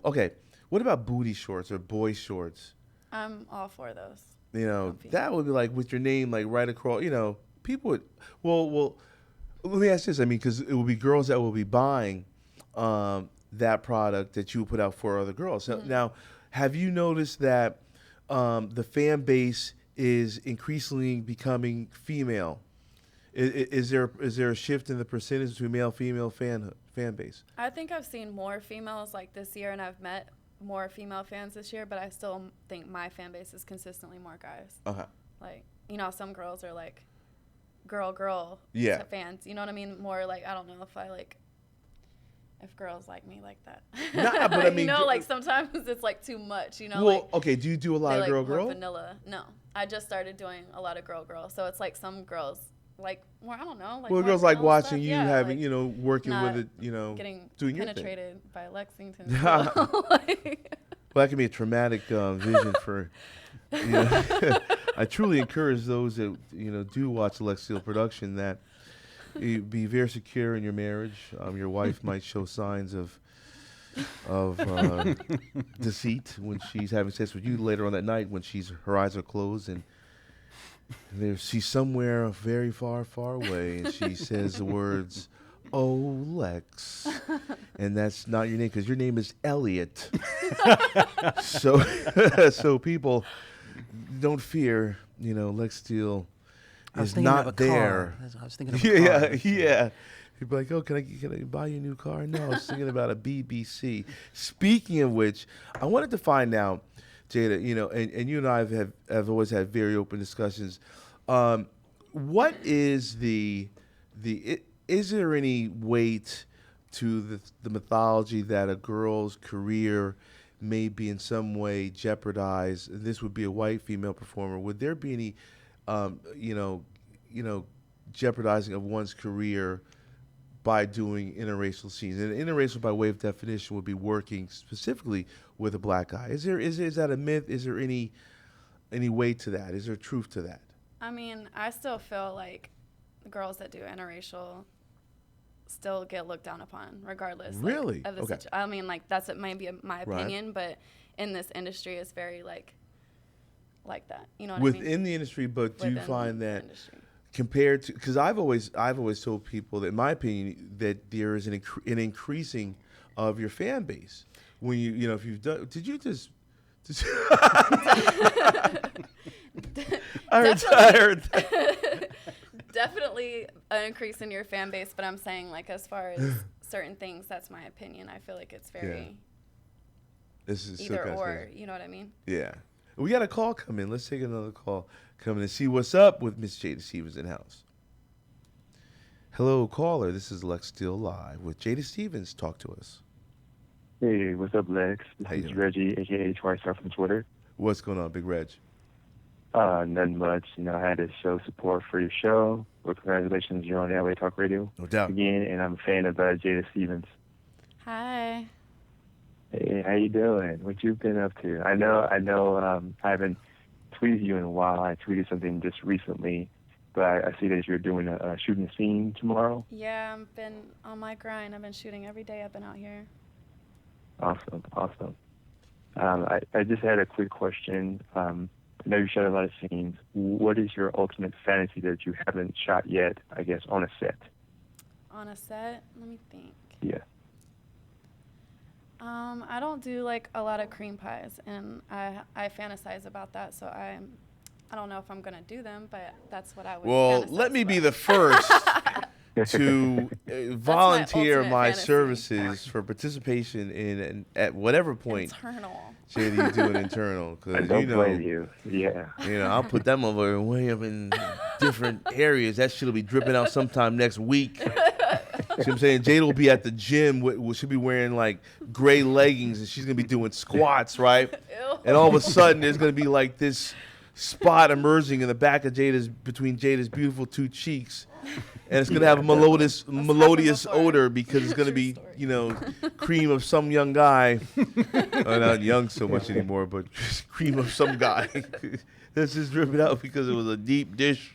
S2: Okay, what about booty shorts or boy shorts?
S4: I'm all for those.
S2: You know, that would be like with your name like right across, you know, people would, well, let me ask this. I mean, because it will be girls that will be buying that product that you put out for other girls. So now, have you noticed that the fan base is increasingly becoming female? Is there a shift in the percentage between male-female fan base?
S4: I think I've seen more females like this year, and I've met more female fans this year, but I still think my fan base is consistently more guys.
S2: Uh-huh.
S4: Like, you know, some girls are like girl fans. You know what I mean? More like, I don't know if girls like me like that.
S2: Nah, but I mean,
S4: you know, like sometimes it's like too much, you know?
S2: Well,
S4: like,
S2: okay, do you do a lot of
S4: like
S2: girl?
S4: vanilla. No. I just started doing a lot of girl. So it's like some girls like more, I don't know. Like
S2: well,
S4: more
S2: girls like watching
S4: stuff.
S2: you
S4: yeah,
S2: having,
S4: like,
S2: you know, working with it, you know,
S4: getting
S2: doing your thing.
S4: penetrated by Lexington. Like,
S2: well, that can be a traumatic vision for, you know. I truly encourage those that, you know, do watch the Lex Steele production that you be very secure in your marriage. Your wife might show signs of deceit when she's having sex with you later on that night when her eyes are closed and she's somewhere very far, far away and she says the words, "Oh, Lex," and that's not your name because your name is Elliot. So people don't fear. You know, Lex Steele is not there.
S3: I was thinking of a car.
S2: Yeah. You'd be like, "Oh, can I buy you a new car?" No, I was thinking about a BBC. Speaking of which, I wanted to find out, Jada, you know, and you and I have always had very open discussions. What is is there any weight to the mythology that a girl's career may be in some way jeopardized? This would be a white female performer. Would there be any, jeopardizing of one's career by doing interracial scenes? And interracial, by way of definition, would be working specifically with a black guy. Is that a myth? Is there any weight to that? Is there truth to that?
S4: I mean, I still feel like the girls that do interracial still get looked down upon, regardless.
S2: Really?
S4: Like, of the
S2: Okay.
S4: I mean, like that's maybe my opinion, but in this industry, it's very like that. You know what I mean?
S2: Within the industry, but do you
S4: Within
S2: find
S4: the
S2: that
S4: industry.
S2: compared to, because I've always told people that, in my opinion, that there is an increasing of your fan base when you know if you've done. Did you just? I heard that.
S4: Definitely an increase in your fan base, but I'm saying like as far as certain things, that's my opinion. I feel like it's very
S2: This is
S4: either or. You know what I mean?
S2: Yeah. We got a call come in. Let's take another call coming and see what's up with Miss Jada Stevens in house. Hello, caller. This is Lex Steele Live with Jada Stevens. Talk to us.
S5: Hey, what's up, Lex?
S2: How you
S5: This is
S2: doing?
S5: Reggie, a.k.a. Twice Star from Twitter.
S2: What's going on, Big Reg?
S5: Nothing much. You know, I had to show support for your show. Well, congratulations, you're on LA Talk Radio
S2: No doubt.
S5: again, and I'm a fan of Jada Stevens.
S4: Hi.
S5: Hey, how you doing? What you been up to? I know. I haven't tweeted you in a while. I tweeted something just recently, but I see that you're doing a shooting scene tomorrow.
S4: Yeah, I've been on my grind. I've been shooting every day. I've been out here.
S5: Awesome. I just had a quick question. I know you shot a lot of scenes. What is your ultimate fantasy that you haven't shot yet, I guess, on a set?
S4: On a set? Let me think.
S5: Yeah.
S4: I don't do like a lot of cream pies, and I fantasize about that. So I don't know if I'm gonna do them, but that's what I would.
S2: Well,
S4: fantasize
S2: let me be
S4: about.
S2: the first to volunteer
S4: ultimate
S2: my
S4: fantasy.
S2: services for participation in at whatever point
S4: Internal.
S2: Jada you do an internal,
S5: I
S2: because
S5: don't
S2: you know.
S5: blame you. Yeah.
S2: You know, I'll put them over way up in different areas. That shit'll be dripping out sometime next week. See what I'm saying? Jada will be at the gym. She'll be wearing like gray leggings, and she's gonna be doing squats, right?
S4: Ew.
S2: And all of a sudden, there's gonna be like this spot emerging in the back of between Jada's beautiful two cheeks. And it's going to have a melodious odor because it's going to be, cream of some young guy. Not young so much anymore, but cream of some guy. That's just dripping out because it was a deep dish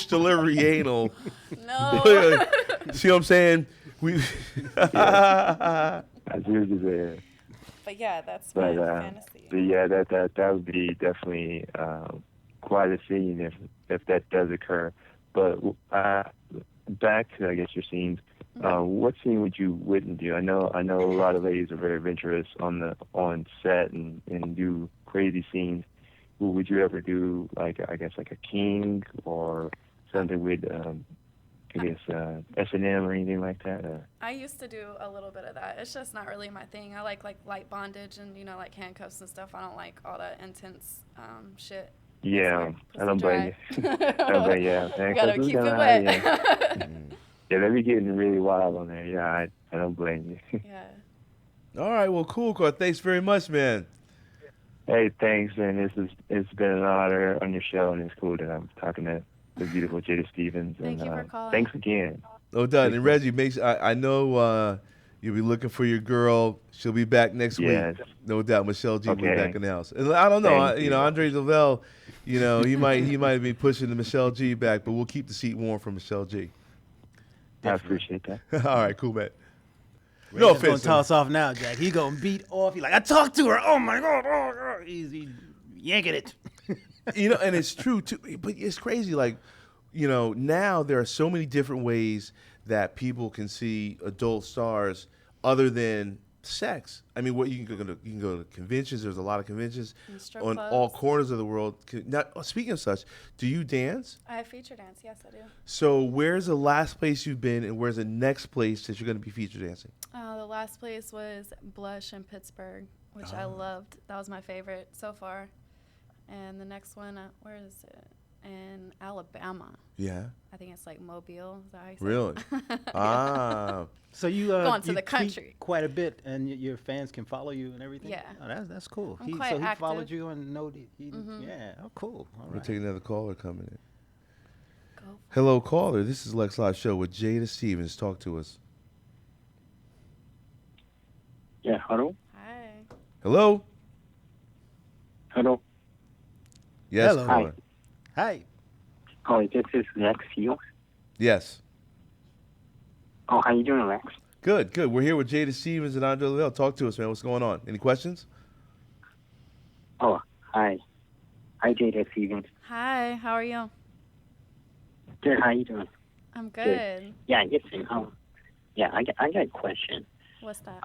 S2: delivery anal.
S4: No.
S2: See what I'm saying?
S5: I see what you're saying.
S4: But yeah, that's my fantasy.
S5: But yeah, that would be definitely quite a scene if that does occur. But back to, I guess, your scenes. What scene wouldn't do? I know a lot of ladies are very adventurous on set and do crazy scenes. Would you ever do like a king or something with S&M or anything like that?
S4: I used to do a little bit of that. It's just not really my thing. I like light bondage and like handcuffs and stuff. I don't like all that intense shit.
S5: Yeah, I don't blame you. I don't blame you. Yeah,
S4: gotta keep it wet.
S5: Yeah, they be getting really wild on there. Yeah, I don't blame you.
S4: Yeah.
S2: All right, well, cool, Carl. Thanks very much, man.
S5: Hey, thanks, man. It's been an honor on your show, and it's cool that I'm talking to the beautiful Jada Stevens.
S4: Thank you for calling.
S5: Thanks again.
S2: No doubt. And Reggie, I know you'll be looking for your girl. She'll be back next week. No doubt. Michelle G will be back in the house. And I don't know. Andre Lavelle, he might be pushing the Michelle G back, but we'll keep the seat warm for Michelle G.
S5: Definitely. I appreciate that.
S2: All right, cool, man.
S3: No offense. Gonna toss off now, Jack. He gonna beat off. He like, I talked to her. Oh my God. Oh, he's yanking it.
S2: And it's true too. But it's crazy. Like, now there are so many different ways that people can see adult stars other than sex. I mean, you can go to conventions. There's a lot of conventions on
S4: clubs.
S2: All corners of the world. Now, speaking of such, do you dance?
S4: I feature dance. Yes, I do.
S2: So where's the last place you've been, and where's the next place that you're going to be feature dancing?
S4: The last place was Blush in Pittsburgh, which I loved. That was my favorite so far. And the next one, where is it? In Alabama.
S2: Yeah.
S4: I think it's like Mobile. Is that how you say
S2: Really?
S4: Yeah.
S3: So you
S4: going to
S3: you
S4: the country
S3: tweet quite a bit, and your fans can follow you and everything.
S4: Yeah.
S3: Oh, that's cool.
S4: I'm quite
S3: he
S4: active.
S3: followed you and know that yeah. Oh, cool. All
S2: We'll
S3: right.
S2: take another caller coming in.
S4: Go.
S2: Hello, caller. This is Lex Live Show with Jada Stevens. Talk to us.
S5: Yeah, hello?
S4: Hi.
S2: Hello?
S5: Hello?
S2: Yes,
S3: Hello.
S2: caller.
S3: Hi.
S5: Oh, this is Lex Steele.
S2: Yes.
S5: Oh, how you doing, Lex?
S2: Good. We're here with Jada Stevens and Andre Lavelle. Talk to us, man. What's going on? Any questions?
S5: Oh, hi. Hi, Jada Stevens.
S4: Hi. How are you?
S5: Good, how you doing?
S4: I'm good.
S5: Yeah, listen, I got a question.
S4: What's that?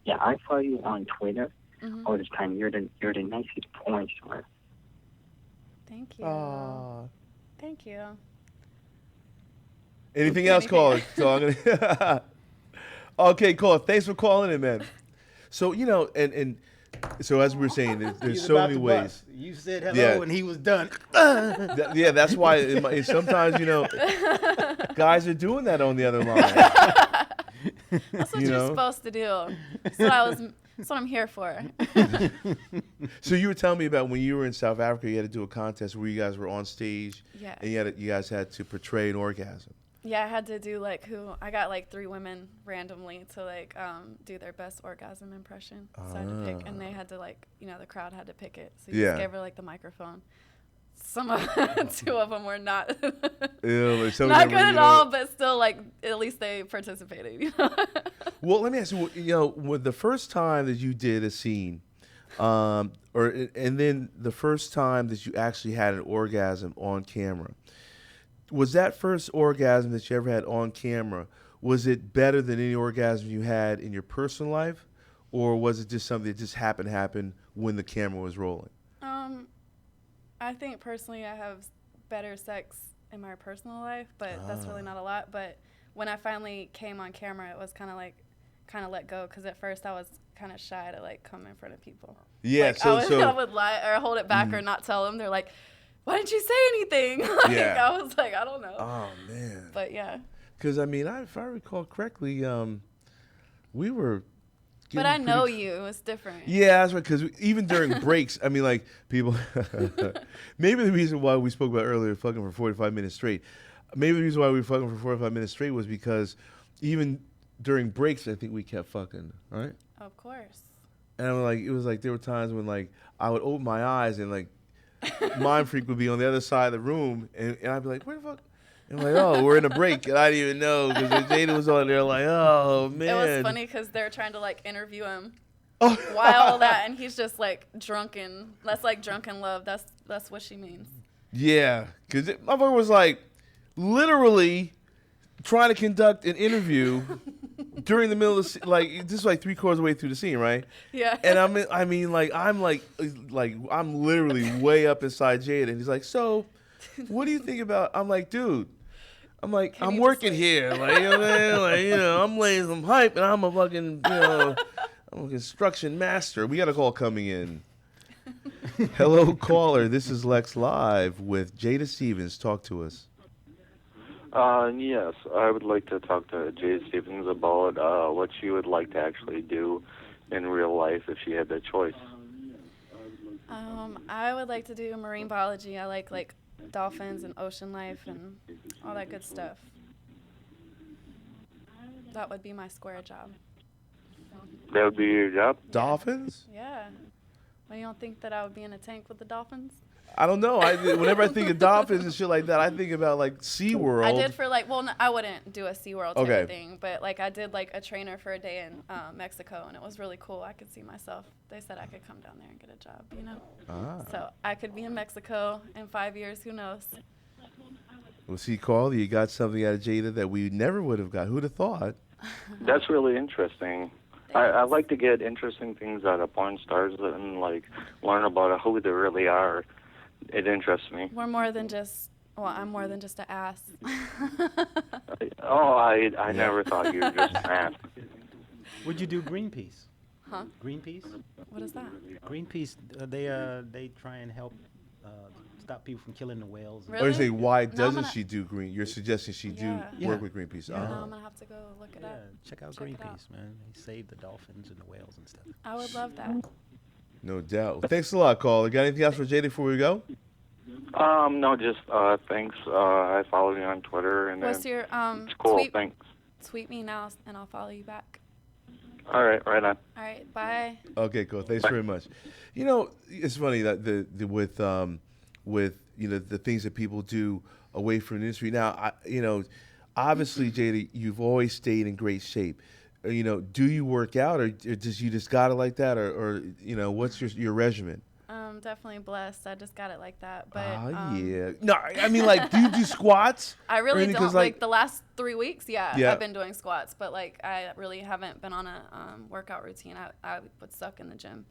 S5: Yeah, I follow you on Twitter
S4: Mm-hmm.
S5: all this time. You're the nicest porn star.
S4: Thank you. Thank you.
S2: Anything else, caller? So I'm gonna. Okay, caller. Thanks for calling in, man. So and so as we were saying, there's so many ways.
S3: You said hello and he was done.
S2: Yeah, that's why sometimes guys are doing that on the other line.
S4: That's what you're supposed to do. That's what I'm here for.
S2: So you were telling me about when you were in South Africa, you had to do a contest where you guys were on stage.
S4: Yeah.
S2: And you guys had to portray an orgasm.
S4: Yeah, I had to do I got 3 women randomly to do their best orgasm impression. So I had to pick, and they had to the crowd had to pick it. So you just gave her the microphone. Some of 2 of them were not not good at all, but still at least they participated.
S2: Well, let me ask you, with the first time that you did a scene, and then the first time that you actually had an orgasm on camera, was that first orgasm that you ever had on camera, was it better than any orgasm you had in your personal life, or was it just something that just happened when the camera was rolling?
S4: I think personally I have better sex in my personal life, but that's really not a lot. But when I finally came on camera, it was kind of let go, because at first I was kind of shy to come in front of people.
S2: Yeah,
S4: I would lie or hold it back or not tell them. They're like, "Why didn't you say anything?" I was like, "I don't know."
S2: Oh man.
S4: But yeah.
S2: Because if I recall correctly, we were
S4: But I know you. It's different.
S2: Yeah, that's right. Because even during breaks, I mean, like, people. Maybe the reason why we spoke about earlier, fucking for 45 minutes straight. Maybe the reason why we were fucking for 45 minutes straight was because even during breaks, I think we kept fucking, right?
S4: Of course.
S2: And I'm like, it was like there were times when like I would open my eyes and like Mind Freak would be on the other side of the room, and I'd be like, where the fuck? And I'm like, oh, we're in a break, and I didn't even know because Jada was on there. Like, oh man.
S4: It was funny because they were trying to like interview him while that, and he's just like drunken. That's like drunken love. That's what she means.
S2: Yeah, because my mother was like literally trying to conduct an interview during the middle of the scene. Like, this is like 3/4 of the way through the scene, right?
S4: Yeah.
S2: And I'm literally way up inside Jada, and he's like, so what do you think about? I'm like, dude, I'm working here, like, you know what I mean? Like, you know, I'm laying some hype, and I'm a fucking, you know, I'm a construction master. We got a call coming in. Hello, caller. This is Lex Live with Jada Stevens. Talk to us.
S6: Yes, I would like to talk to Jada Stevens about what she would like to actually do in real life if she had the choice.
S4: I would like to do marine biology. I like dolphins and ocean life and all that good stuff. That would be my square job.
S6: That would be your job?
S2: Dolphins?
S4: Yeah. Well, you don't think that I would be in a tank with the dolphins?
S2: I don't know. Whenever I think of dolphins and shit like that, I think about like SeaWorld.
S4: I did for like, well, no, I wouldn't do a SeaWorld type
S2: Okay.
S4: of thing, but like I did like a trainer for a day in Mexico, and it was really cool. I could see myself. They said I could come down there and get a job, you know?
S2: Ah.
S4: So I could be in Mexico in 5 years. Who knows?
S2: Well, see, Carl, you got something out of Jada that we never would have got. Who'd have thought?
S6: That's really interesting. I like to get interesting things out of porn stars and like learn about who they really are. It interests me.
S4: We're more than just, well, I'm more than just an ass.
S6: I never thought you were just an ass.
S3: Would you do Greenpeace?
S4: Huh?
S3: Greenpeace?
S4: What is that?
S3: Greenpeace, they try and help stop people from killing the whales.
S4: Really?
S2: Or you say, why
S4: No, I'm
S2: doesn't
S4: gonna-
S2: she do green? You're suggesting she do
S3: Yeah.
S2: work with Greenpeace.
S3: Yeah.
S4: No,
S2: Oh.
S4: I'm going to have to go look it
S3: Yeah,
S4: up.
S3: check out
S4: Check it out.
S3: Greenpeace, man. They save the dolphins and the whales and stuff.
S4: I would love that.
S2: No doubt. Well, thanks a lot, caller. Got anything else for Jada before we go?
S6: No, just thanks. I follow you on Twitter, and
S4: What's your
S6: it's cool. Thanks.
S4: tweet me now, and I'll follow you back.
S6: All right, right on.
S4: All right, bye.
S2: Okay, cool. Thanks very much. You know, it's funny that with you know the things that people do away from the industry. Now, obviously, Jada, you've always stayed in great shape. You know, do you work out, or does you just got it like that, or you know, what's your regimen?
S4: Definitely blessed. I just got it like that. But
S2: Yeah. No, I mean, like, do you do squats?
S4: I really
S2: anything?
S4: don't.
S2: 'Cause,
S4: Like the last 3 weeks, yeah,
S2: Yeah.
S4: I've been doing squats, but like I really haven't been on a workout routine. I would suck in the gym.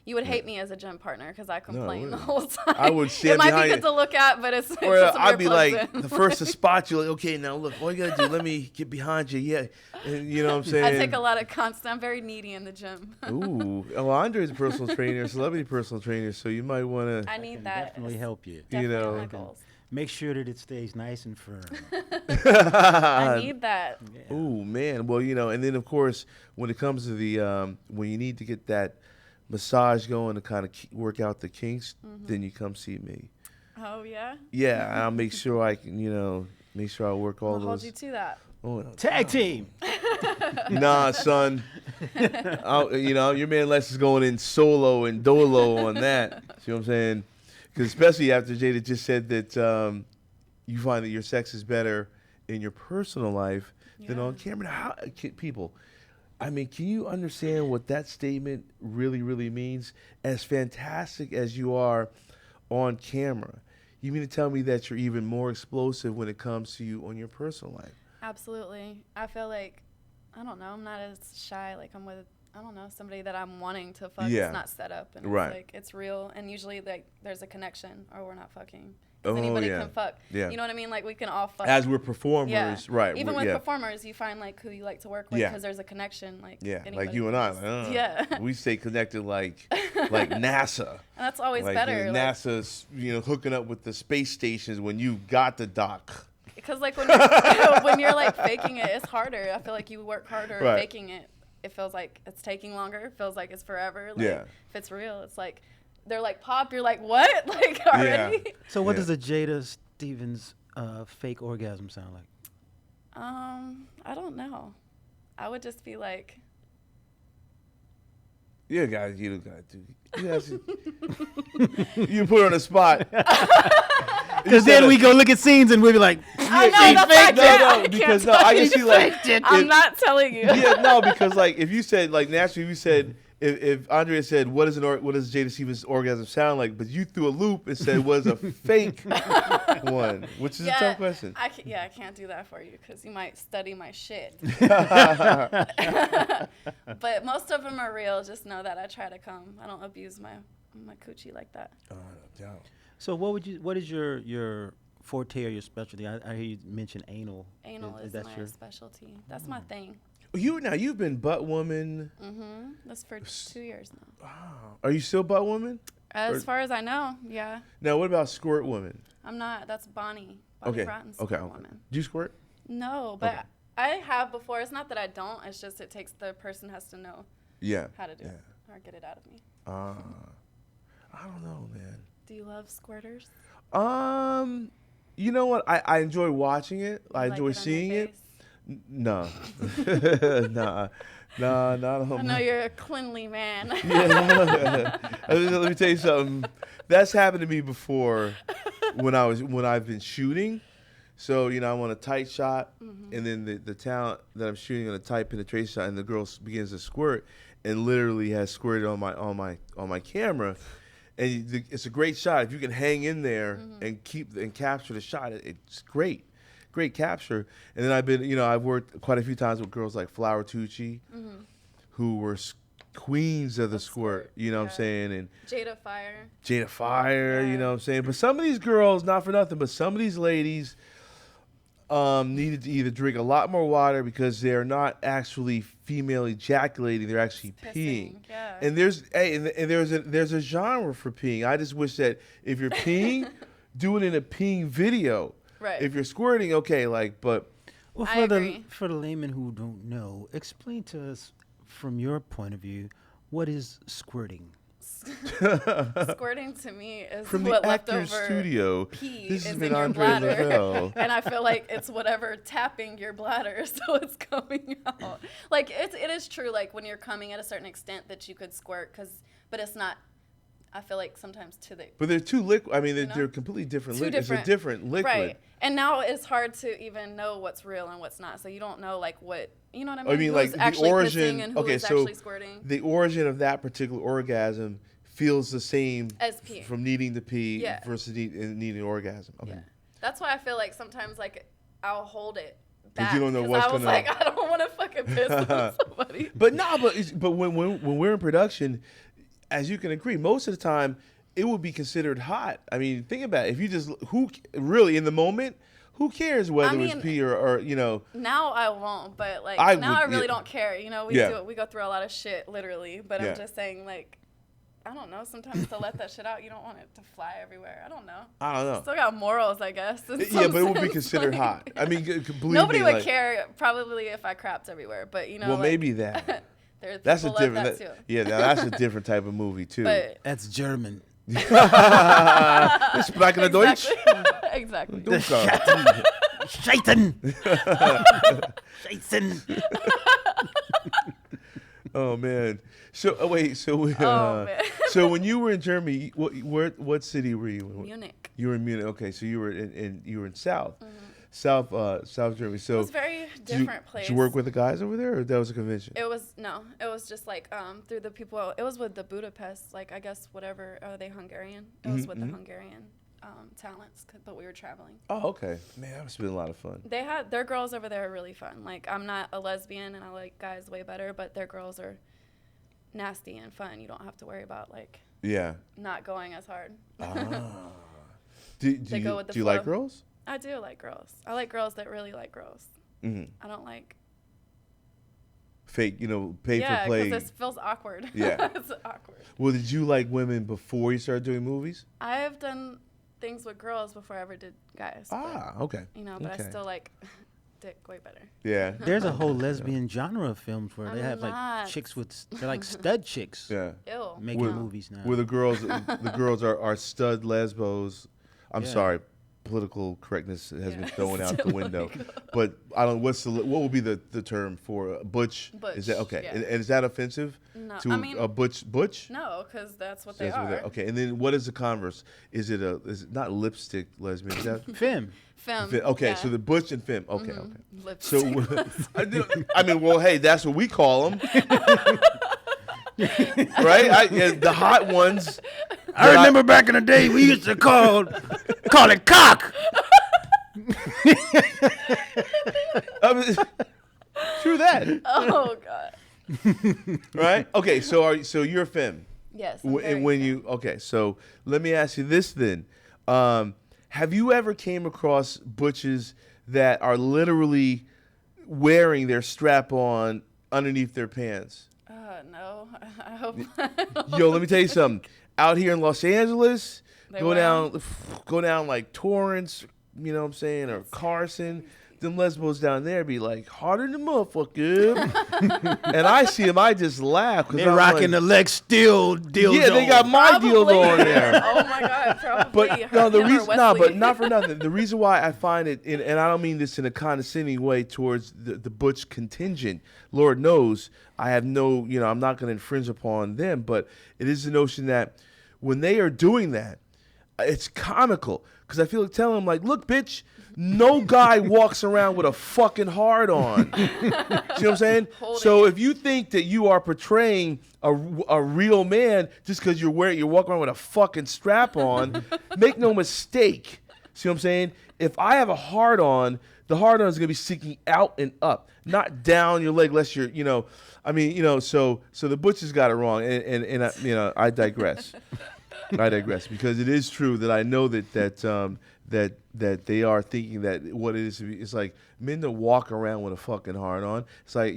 S4: You would hate me as a gym partner because I complain the
S2: wouldn't.
S4: whole time.
S2: I would stand
S4: It might
S2: behind
S4: be good to look at, but it's
S2: Or
S4: just
S2: I'd be like,
S4: pleasant.
S2: the first to spot you, like, okay, now look, all you gotta do, let me get behind you, yeah, and you know what I'm saying?
S4: I take a lot of constant. I'm very needy in the gym.
S2: Ooh, well, Andre's a personal trainer, celebrity personal trainer, so you might want
S4: I
S2: to.
S4: need that.
S3: Definitely help you.
S4: Definitely
S2: know.
S4: on my goals.
S3: Make sure that it stays nice and firm.
S4: I need that.
S2: Ooh, man. Well, you know, and then of course, when it comes to the when you need to get that massage going to kind of work out the kinks, then you come see me.
S4: Oh yeah.
S2: Yeah, I'll make sure I can, you know, make sure I work all
S4: I'll hold
S2: those.
S4: you to that.
S2: Oh, no.
S3: Tag team.
S2: Nah, son. You know, your man Les is going in solo and dolo on that. See what I'm saying? Because especially after Jada just said that you find that your sex is better in your personal life than on camera. Now, how, people, I mean, can you understand what that statement really, really means? As fantastic as you are on camera, you mean to tell me that you're even more explosive when it comes to you on your personal life?
S4: Absolutely. I feel like, I don't know, I'm not as shy. Like I'm with, I don't know, somebody that I'm wanting to fuck.
S2: Yeah.
S4: It's not set up. And
S2: Right.
S4: it's like, it's real. And usually like there's a connection or we're not fucking. 'Cause
S2: Oh,
S4: anybody
S2: yeah.
S4: can fuck.
S2: Yeah.
S4: You know what I mean? Like we can all fuck.
S2: As we're performers,
S4: yeah.
S2: right?
S4: Even
S2: we're-
S4: with performers, you find like who you like to work with
S2: Yeah.
S4: because there's a connection. Like
S2: Yeah, like
S4: anybody
S2: you and
S4: can
S2: I.
S4: just- yeah.
S2: We stay connected like NASA.
S4: And that's always
S2: Like
S4: better. Like,
S2: NASA's, you know, hooking up with the space stations when you got the dock.
S4: because like when you're, when you're like faking it, it's harder. I feel like you work harder
S2: Right.
S4: faking it it feels like it's taking longer. It feels like it's forever. Like,
S2: Yeah.
S4: if it's real, it's like they're like pop. You're like, what? Like already?
S2: Yeah.
S3: So what
S2: Yeah.
S3: does a Jada Stevens fake orgasm sound like?
S4: I don't know. I would just be like,
S2: Yeah, guys, you gotta do. You put her on the spot.
S3: Because then we go look at scenes and we'll be like,
S4: I know, that's why I can't
S2: because
S4: tell
S2: I
S4: you.
S2: can see like
S4: I'm not telling you.
S2: yeah, no, because like if you said like naturally, if you said if Andrea said what does Jada Stevens orgasm sound like, but you threw a loop and said what is a fake one, which is a tough question.
S4: I can't do that for you because you might study my shit. But most of them are real. Just know that I try to come. I don't abuse my coochie like that.
S2: Oh, no doubt.
S3: so what is your forte or your specialty? I hear you mention anal.
S4: Anal is
S3: that
S4: my
S3: your
S4: specialty. That's my thing.
S2: You've been butt woman.
S4: That's for 2 years now.
S2: Wow. Are you still butt woman?
S4: As far as I know, yeah.
S2: Now what about squirt woman?
S4: I'm not. That's Bonnie. Bonnie
S2: Okay.
S4: Bratton's
S2: Okay.
S4: woman.
S2: Do you squirt?
S4: No, but
S2: Okay.
S4: I have before. It's not that I don't. It's just the person has to know
S2: Yeah.
S4: how to do
S2: Yeah.
S4: it or get it out of me.
S2: I don't know, man.
S4: Do you love squirters?
S2: You know what? I enjoy watching it. I
S4: Like
S2: enjoy
S4: it on your
S2: seeing it.
S4: face?
S2: No. Nah, not
S4: I know you're a cleanly man.
S2: Yeah. Let me tell you something. That's happened to me before when I've been shooting. So, you know, I'm on a tight shot, and then the talent that I'm shooting on a tight penetration shot, and the girl begins to squirt, and literally has squirted on my camera, and it's a great shot. If you can hang in there and capture the shot, it's great capture. And then I've worked quite a few times with girls like Flower Tucci, who were queens of the squirt. You know what I'm saying? And
S4: Jada Fire.
S2: you know what I'm saying? But some of these girls, not for nothing, but some of these ladies needed to either drink a lot more water because they're not actually female ejaculating, they're actually peeing.
S4: Yeah.
S2: And there's a genre for peeing. I just wish that if you're peeing, do it in a peeing video.
S4: Right.
S2: If you're squirting, okay,
S3: Well,
S4: I agree.
S3: for the laymen who don't know, explain to us from your point of view, what is squirting?
S4: Squirting to me is
S2: From
S4: what
S2: the Actors
S4: leftover
S2: Studio,
S4: pee
S2: this
S4: is
S2: has
S4: in
S2: been
S4: your
S2: Andre
S4: bladder.
S2: Lavelle.
S4: And I feel like it's whatever tapping your bladder, so it's coming out. Like it is true. Like when you're coming at a certain extent that you could squirt, but it's not. I feel like sometimes to the
S2: But they're two liquid. I mean, they're,
S4: know?
S2: they're completely different.
S4: Two
S2: It's a different liquid.
S4: Right. And now it's hard to even know what's real and what's not. So you don't know like what you know what I mean.
S2: I mean,
S4: Who's
S2: like the
S4: actually
S2: origin.
S4: pissing and who
S2: Okay,
S4: is
S2: so
S4: actually squirting.
S2: the origin of that particular orgasm feels the same
S4: As pee.
S2: from needing to pee
S4: Yeah.
S2: versus needing orgasm. Okay.
S4: Yeah. That's why I feel like sometimes like I'll hold it
S2: 'Cause
S4: back.
S2: you don't know
S4: 'cause
S2: what's
S4: I was
S2: gonna-
S4: like, I don't want to fucking piss on somebody.
S2: But when we're in production, as you can agree, most of the time it would be considered hot. I mean, think about it. If you just really in the moment, who cares whether it's
S4: mean,
S2: pee or you know?
S4: Now I won't, but like
S2: I
S4: now
S2: would,
S4: I really
S2: yeah.
S4: don't care. You know, we go through a lot of shit literally, but
S2: Yeah.
S4: I'm just saying like I don't know. Sometimes to let that shit out, you don't want it to fly everywhere. I don't know.
S2: I don't know.
S4: Still got morals, I guess. in
S2: Yeah,
S4: some
S2: but it would be
S4: sense,
S2: considered
S4: like-
S2: hot. I mean, believe
S4: Nobody
S2: me,
S4: would
S2: like,
S4: care probably if I crapped everywhere, but you know.
S2: Well,
S4: like,
S2: maybe that.
S4: There's
S2: That's a
S4: people love
S2: different.
S4: that too.
S2: Yeah, now that's a different type of movie too.
S4: But
S3: That's German.
S2: It's Black in the Deutsch.
S4: exactly.
S2: Dunker.
S3: Satan! Satan!
S2: Oh man. So wait. So
S4: Oh, man.
S2: so when you were in Germany, what city were you in?
S4: Munich.
S2: You were in Munich. Okay, so you were in South Germany. So
S4: It was a very different place.
S2: Did you work with the guys over there, or that was a convention?
S4: It was just like through the people. It was with the Budapest, like I guess whatever. Are they Hungarian? It was with the Hungarian talents, but we were traveling.
S2: Oh, okay. Man, that must have been a lot of fun.
S4: They had their girls over there are really fun. Like I'm not a lesbian and I like guys way better, but their girls are nasty and fun. You don't have to worry about like
S2: Yeah.
S4: not going as hard.
S2: Do
S4: They go with the
S2: you like
S4: flow.
S2: girls?
S4: I do like girls. I like girls that really like girls.
S2: Mm-hmm.
S4: I don't like.
S2: Fake, pay for play.
S4: because this feels awkward.
S2: Yeah.
S4: It's awkward.
S2: Well, did you like women before you started doing movies?
S4: I have done things with girls before I ever did guys.
S2: Ah, okay.
S4: But I
S2: Okay.
S4: still like dick way better.
S2: Yeah.
S3: There's a whole lesbian genre of films where they
S4: I'm
S3: have like
S4: not.
S3: chicks with they're like stud chicks
S2: Yeah.
S4: Ew.
S3: making
S2: With-
S3: movies now.
S2: Where the girls are stud lesbos. I'm
S3: Yeah.
S2: sorry, political correctness has been
S4: Yeah,
S2: thrown out the
S4: still
S2: window.
S4: illegal.
S2: But I don't. What would be the term for butch? Is that
S4: Butch,
S2: okay?
S4: yeah.
S2: And is that offensive?
S4: No,
S2: To
S4: I mean-
S2: a butch?
S4: No, because that's what they
S2: That's what
S4: are.
S2: okay. And then what is the converse? Is it not lipstick lesbian? Is that
S3: Femme.
S4: Femme.
S2: okay?
S4: yeah. Mm-hmm.
S2: So the butch and femme. Okay, okay. So
S4: Lipstick.
S2: I mean, well, hey, that's what we call them, right? The hot ones.
S3: I remember back in the day we used to call it cock.
S2: I mean, true that,
S4: Oh God.
S2: right? Okay, so you're a femme.
S4: Yes. I'm
S2: And
S4: very
S2: when
S4: femme.
S2: you so let me ask you this then: have you ever came across butches that are literally wearing their strap on underneath their pants?
S4: No. I hope.
S2: Yo, let me tell you something. Out here in Los Angeles,
S4: They
S2: go
S4: wear 'em?
S2: down like Torrance, you know what I'm saying, or Carson. Them lesbos down there be like harder than motherfucker. And I see them, I just laugh.
S3: They're rocking the Lex Steele dildo.
S2: Yeah, they got my deal
S4: Probably.
S2: on there.
S4: Oh my God. Probably.
S2: But no, the
S4: Him or
S2: reason,
S4: Wesley.
S2: but not for nothing. The reason why I find it, and I don't mean this in a condescending way towards the butch contingent. Lord knows I have no, I'm not going to infringe upon them, but it is the notion that when they are doing that, it's comical because I feel like telling them like, look, bitch, no guy walks around with a fucking hard on. See what I'm saying? So if you think that you are portraying a real man just because you're walking around with a fucking strap on, make no mistake. See what I'm saying? If I have a hard on, the hard on is gonna be sticking out and up, not down your leg, unless you're, so the butcher's got it wrong, and I digress. I digress because it is true that I know that they are thinking that what it is. It's like men don't walk around with a fucking hard on. It's like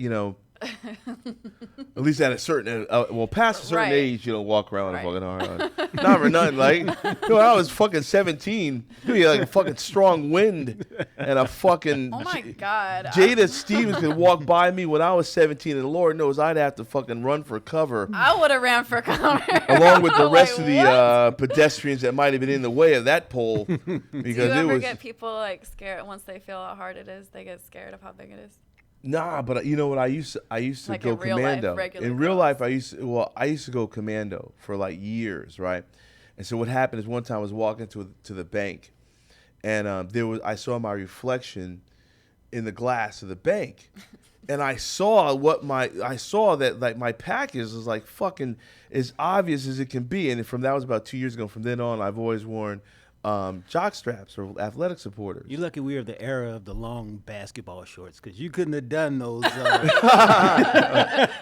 S2: at least at a certain past a certain
S4: Right.
S2: age, you don't walk around with
S4: Right.
S2: a fucking hard on. Not for nothing. Like when I was fucking 17, you had like a fucking strong wind and a fucking.
S4: Oh my God.
S2: Jada Stevens could walk by me when I was 17, and Lord knows I'd have to fucking run for cover.
S4: I would have ran for cover.
S2: Along with the
S4: Like,
S2: rest of
S4: what?
S2: the pedestrians that might have been in the way of that pole,
S4: Do
S2: because
S4: you
S2: it
S4: ever
S2: was
S4: get people like scared once they feel how hard it is? They get scared of how big it is.
S2: nah. But you know what? I used to
S4: Like
S2: go
S4: in real life,
S2: commando.
S4: regular
S2: In real
S4: girls.
S2: life, I used to go commando for like years, right? And so what happened is one time I was walking to the bank, and I saw my reflection in the glass of the bank. And I saw that like my package was like fucking as obvious as it can be. And that was about 2 years ago. From then on, I've always worn jock straps or athletic supporters.
S3: You're lucky we are the era of the long basketball shorts because you couldn't have done those.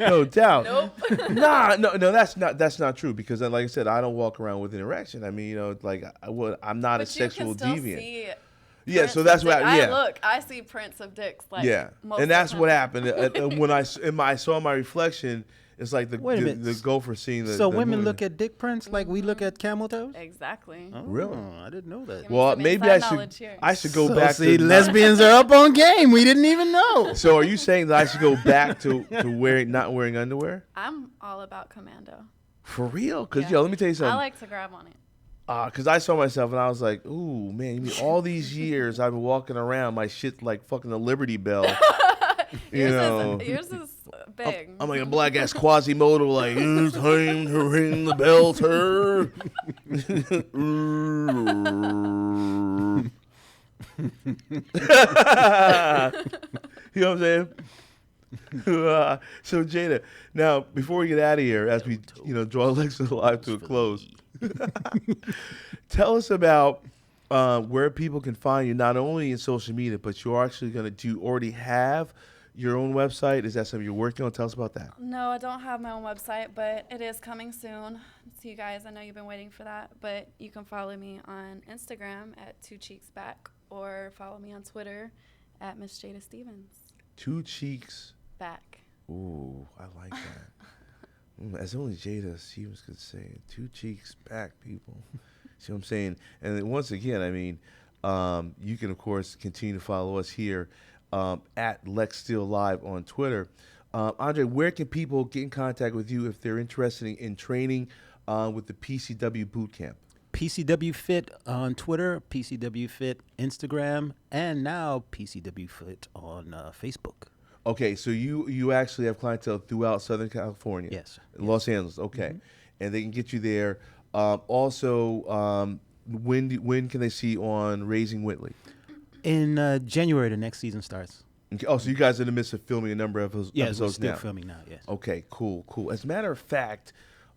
S2: No doubt.
S4: Nope.
S2: No, that's not true because like I said, I don't walk around with an erection. I mean, I'm not a
S4: But you
S2: sexual
S4: can still
S2: deviant.
S4: see
S2: Yeah,
S4: prints
S2: so that's
S4: of
S2: what
S4: dick. I see prints of dicks like
S2: yeah,
S4: most
S2: and that's
S4: of
S2: what
S4: the
S2: happened. When I saw my reflection, it's like
S3: Wait a minute.
S2: the gopher scene.
S3: So women look at dick prints like we look at camel toes?
S4: Exactly.
S3: Oh,
S2: Really?
S3: I didn't know that.
S4: Give me
S2: Well,
S4: some
S2: maybe
S4: inside knowledge here.
S2: I should go
S3: So
S2: back
S3: see,
S2: to
S3: lesbians are up on game. We didn't even know.
S2: So are you saying that I should go back to not wearing underwear?
S4: I'm all about commando.
S2: For real? Because
S4: Yeah.
S2: let me tell you
S4: I
S2: something.
S4: like to grab on it.
S2: Because I saw myself and I was like, ooh, man, you mean all these years I've been walking around, my shit like fucking the Liberty Bell.
S4: Yours is big.
S2: I'm like a black ass Quasimodo, like, it's time to ring the bell, sir. You know what I'm saying? So Jada, now before we get out of here, as we draw Lexington Live to a close, tell us about where people can find you, not only in social media, but you're actually going to already have your own website. Is that something you're working on? Tell us about that.
S4: No, I don't have my own website, but it is coming soon. So you guys, I know you've been waiting for that, but you can follow me on Instagram at 2cheeksback or follow me on Twitter at Miss Jada Stevens.
S2: 2 cheeks.
S4: Back.
S2: Ooh, I like that. As only Jada Stevens could say it. 2 cheeks back, people. See what I'm saying? And then once again, I mean, you can, of course, continue to follow us here at Lex Steele Live on Twitter. Andre, where can people get in contact with you if they're interested in training with the PCW boot camp?
S3: PCW Fit on Twitter, PCW Fit Instagram, and now PCW Fit on Facebook.
S2: Okay, so you actually have clientele throughout Southern California.
S3: Yes.
S2: Los Angeles. Okay, and they can get you there. Also, when can they see on Raising Whitley?
S3: In January, the next season starts.
S2: Okay. Oh, so you guys are in the midst of filming a number of episodes
S3: Yes, we're
S2: now.
S3: still filming now, yes.
S2: Okay, cool. As a matter of fact,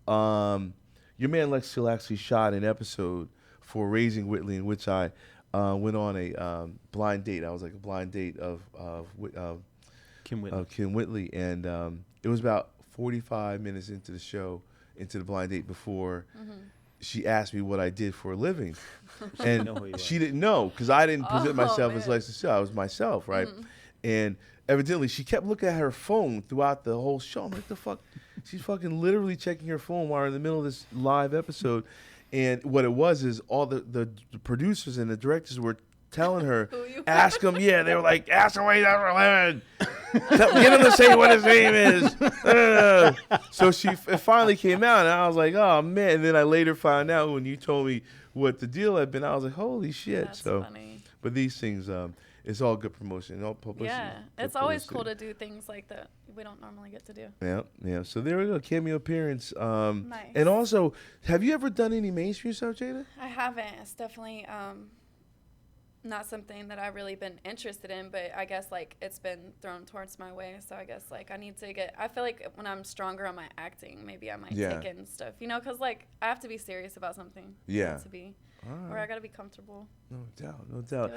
S2: your man Lex Steele actually shot an episode for Raising Whitley in which I went on a blind date. I was like a blind date of
S3: Kim Whitley.
S2: Kim Whitley, and it was about 45 minutes into the show, into the blind date, before she asked me what I did for a living. And she didn't know, because I didn't present myself as Lex Steele. I was myself, right? And evidently, she kept looking at her phone throughout the whole show. I'm like, the fuck? She's fucking literally checking her phone while we're in the middle of this live episode. And what it was is all the producers and the directors were telling her, ask him. Yeah, they were like, ask him what he does for a living. Get him to say what his name is. So it finally came out, and I was like, oh, man. And then I later found out when you told me what the deal had been. I was like, holy shit.
S4: That's funny.
S2: But these things, it's all good promotion, all publicity.
S4: Yeah, it's always cool to do things like that we don't normally get to do.
S2: Yeah. So there we go, cameo appearance.
S4: Nice.
S2: And also, have you ever done any mainstream stuff, Jada?
S4: I haven't. It's definitely not something that I've really been interested in, but I guess like it's been thrown towards my way. So I guess like I feel like when I'm stronger on my acting, maybe I might take in stuff, because like I have to be serious about something.
S2: Yeah.
S4: To be. Or I gotta be comfortable.
S2: No doubt.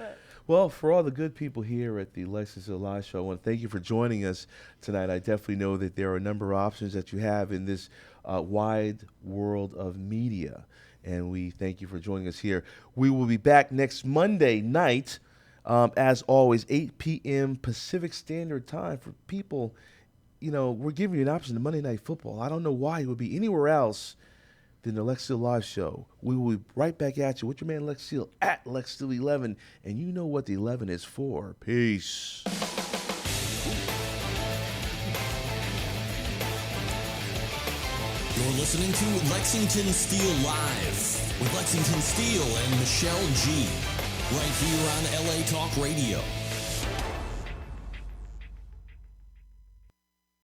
S2: Well, for all the good people here at the Lexington Live Show, I want to thank you for joining us tonight. I definitely know that there are a number of options that you have in this wide world of media, and we thank you for joining us here. We will be back next Monday night, as always, 8 p.m. Pacific Standard Time. For people, we're giving you an option to Monday Night Football. I don't know why it would be anywhere else than the Lex Steele Live Show. We will be right back at you with your man Lex Steele at Lex Steele 11, and you know what the 11 is for. Peace.
S1: You're listening to Lexington Steele Live with Lexington Steele and Michelle G. Right here on LA Talk Radio.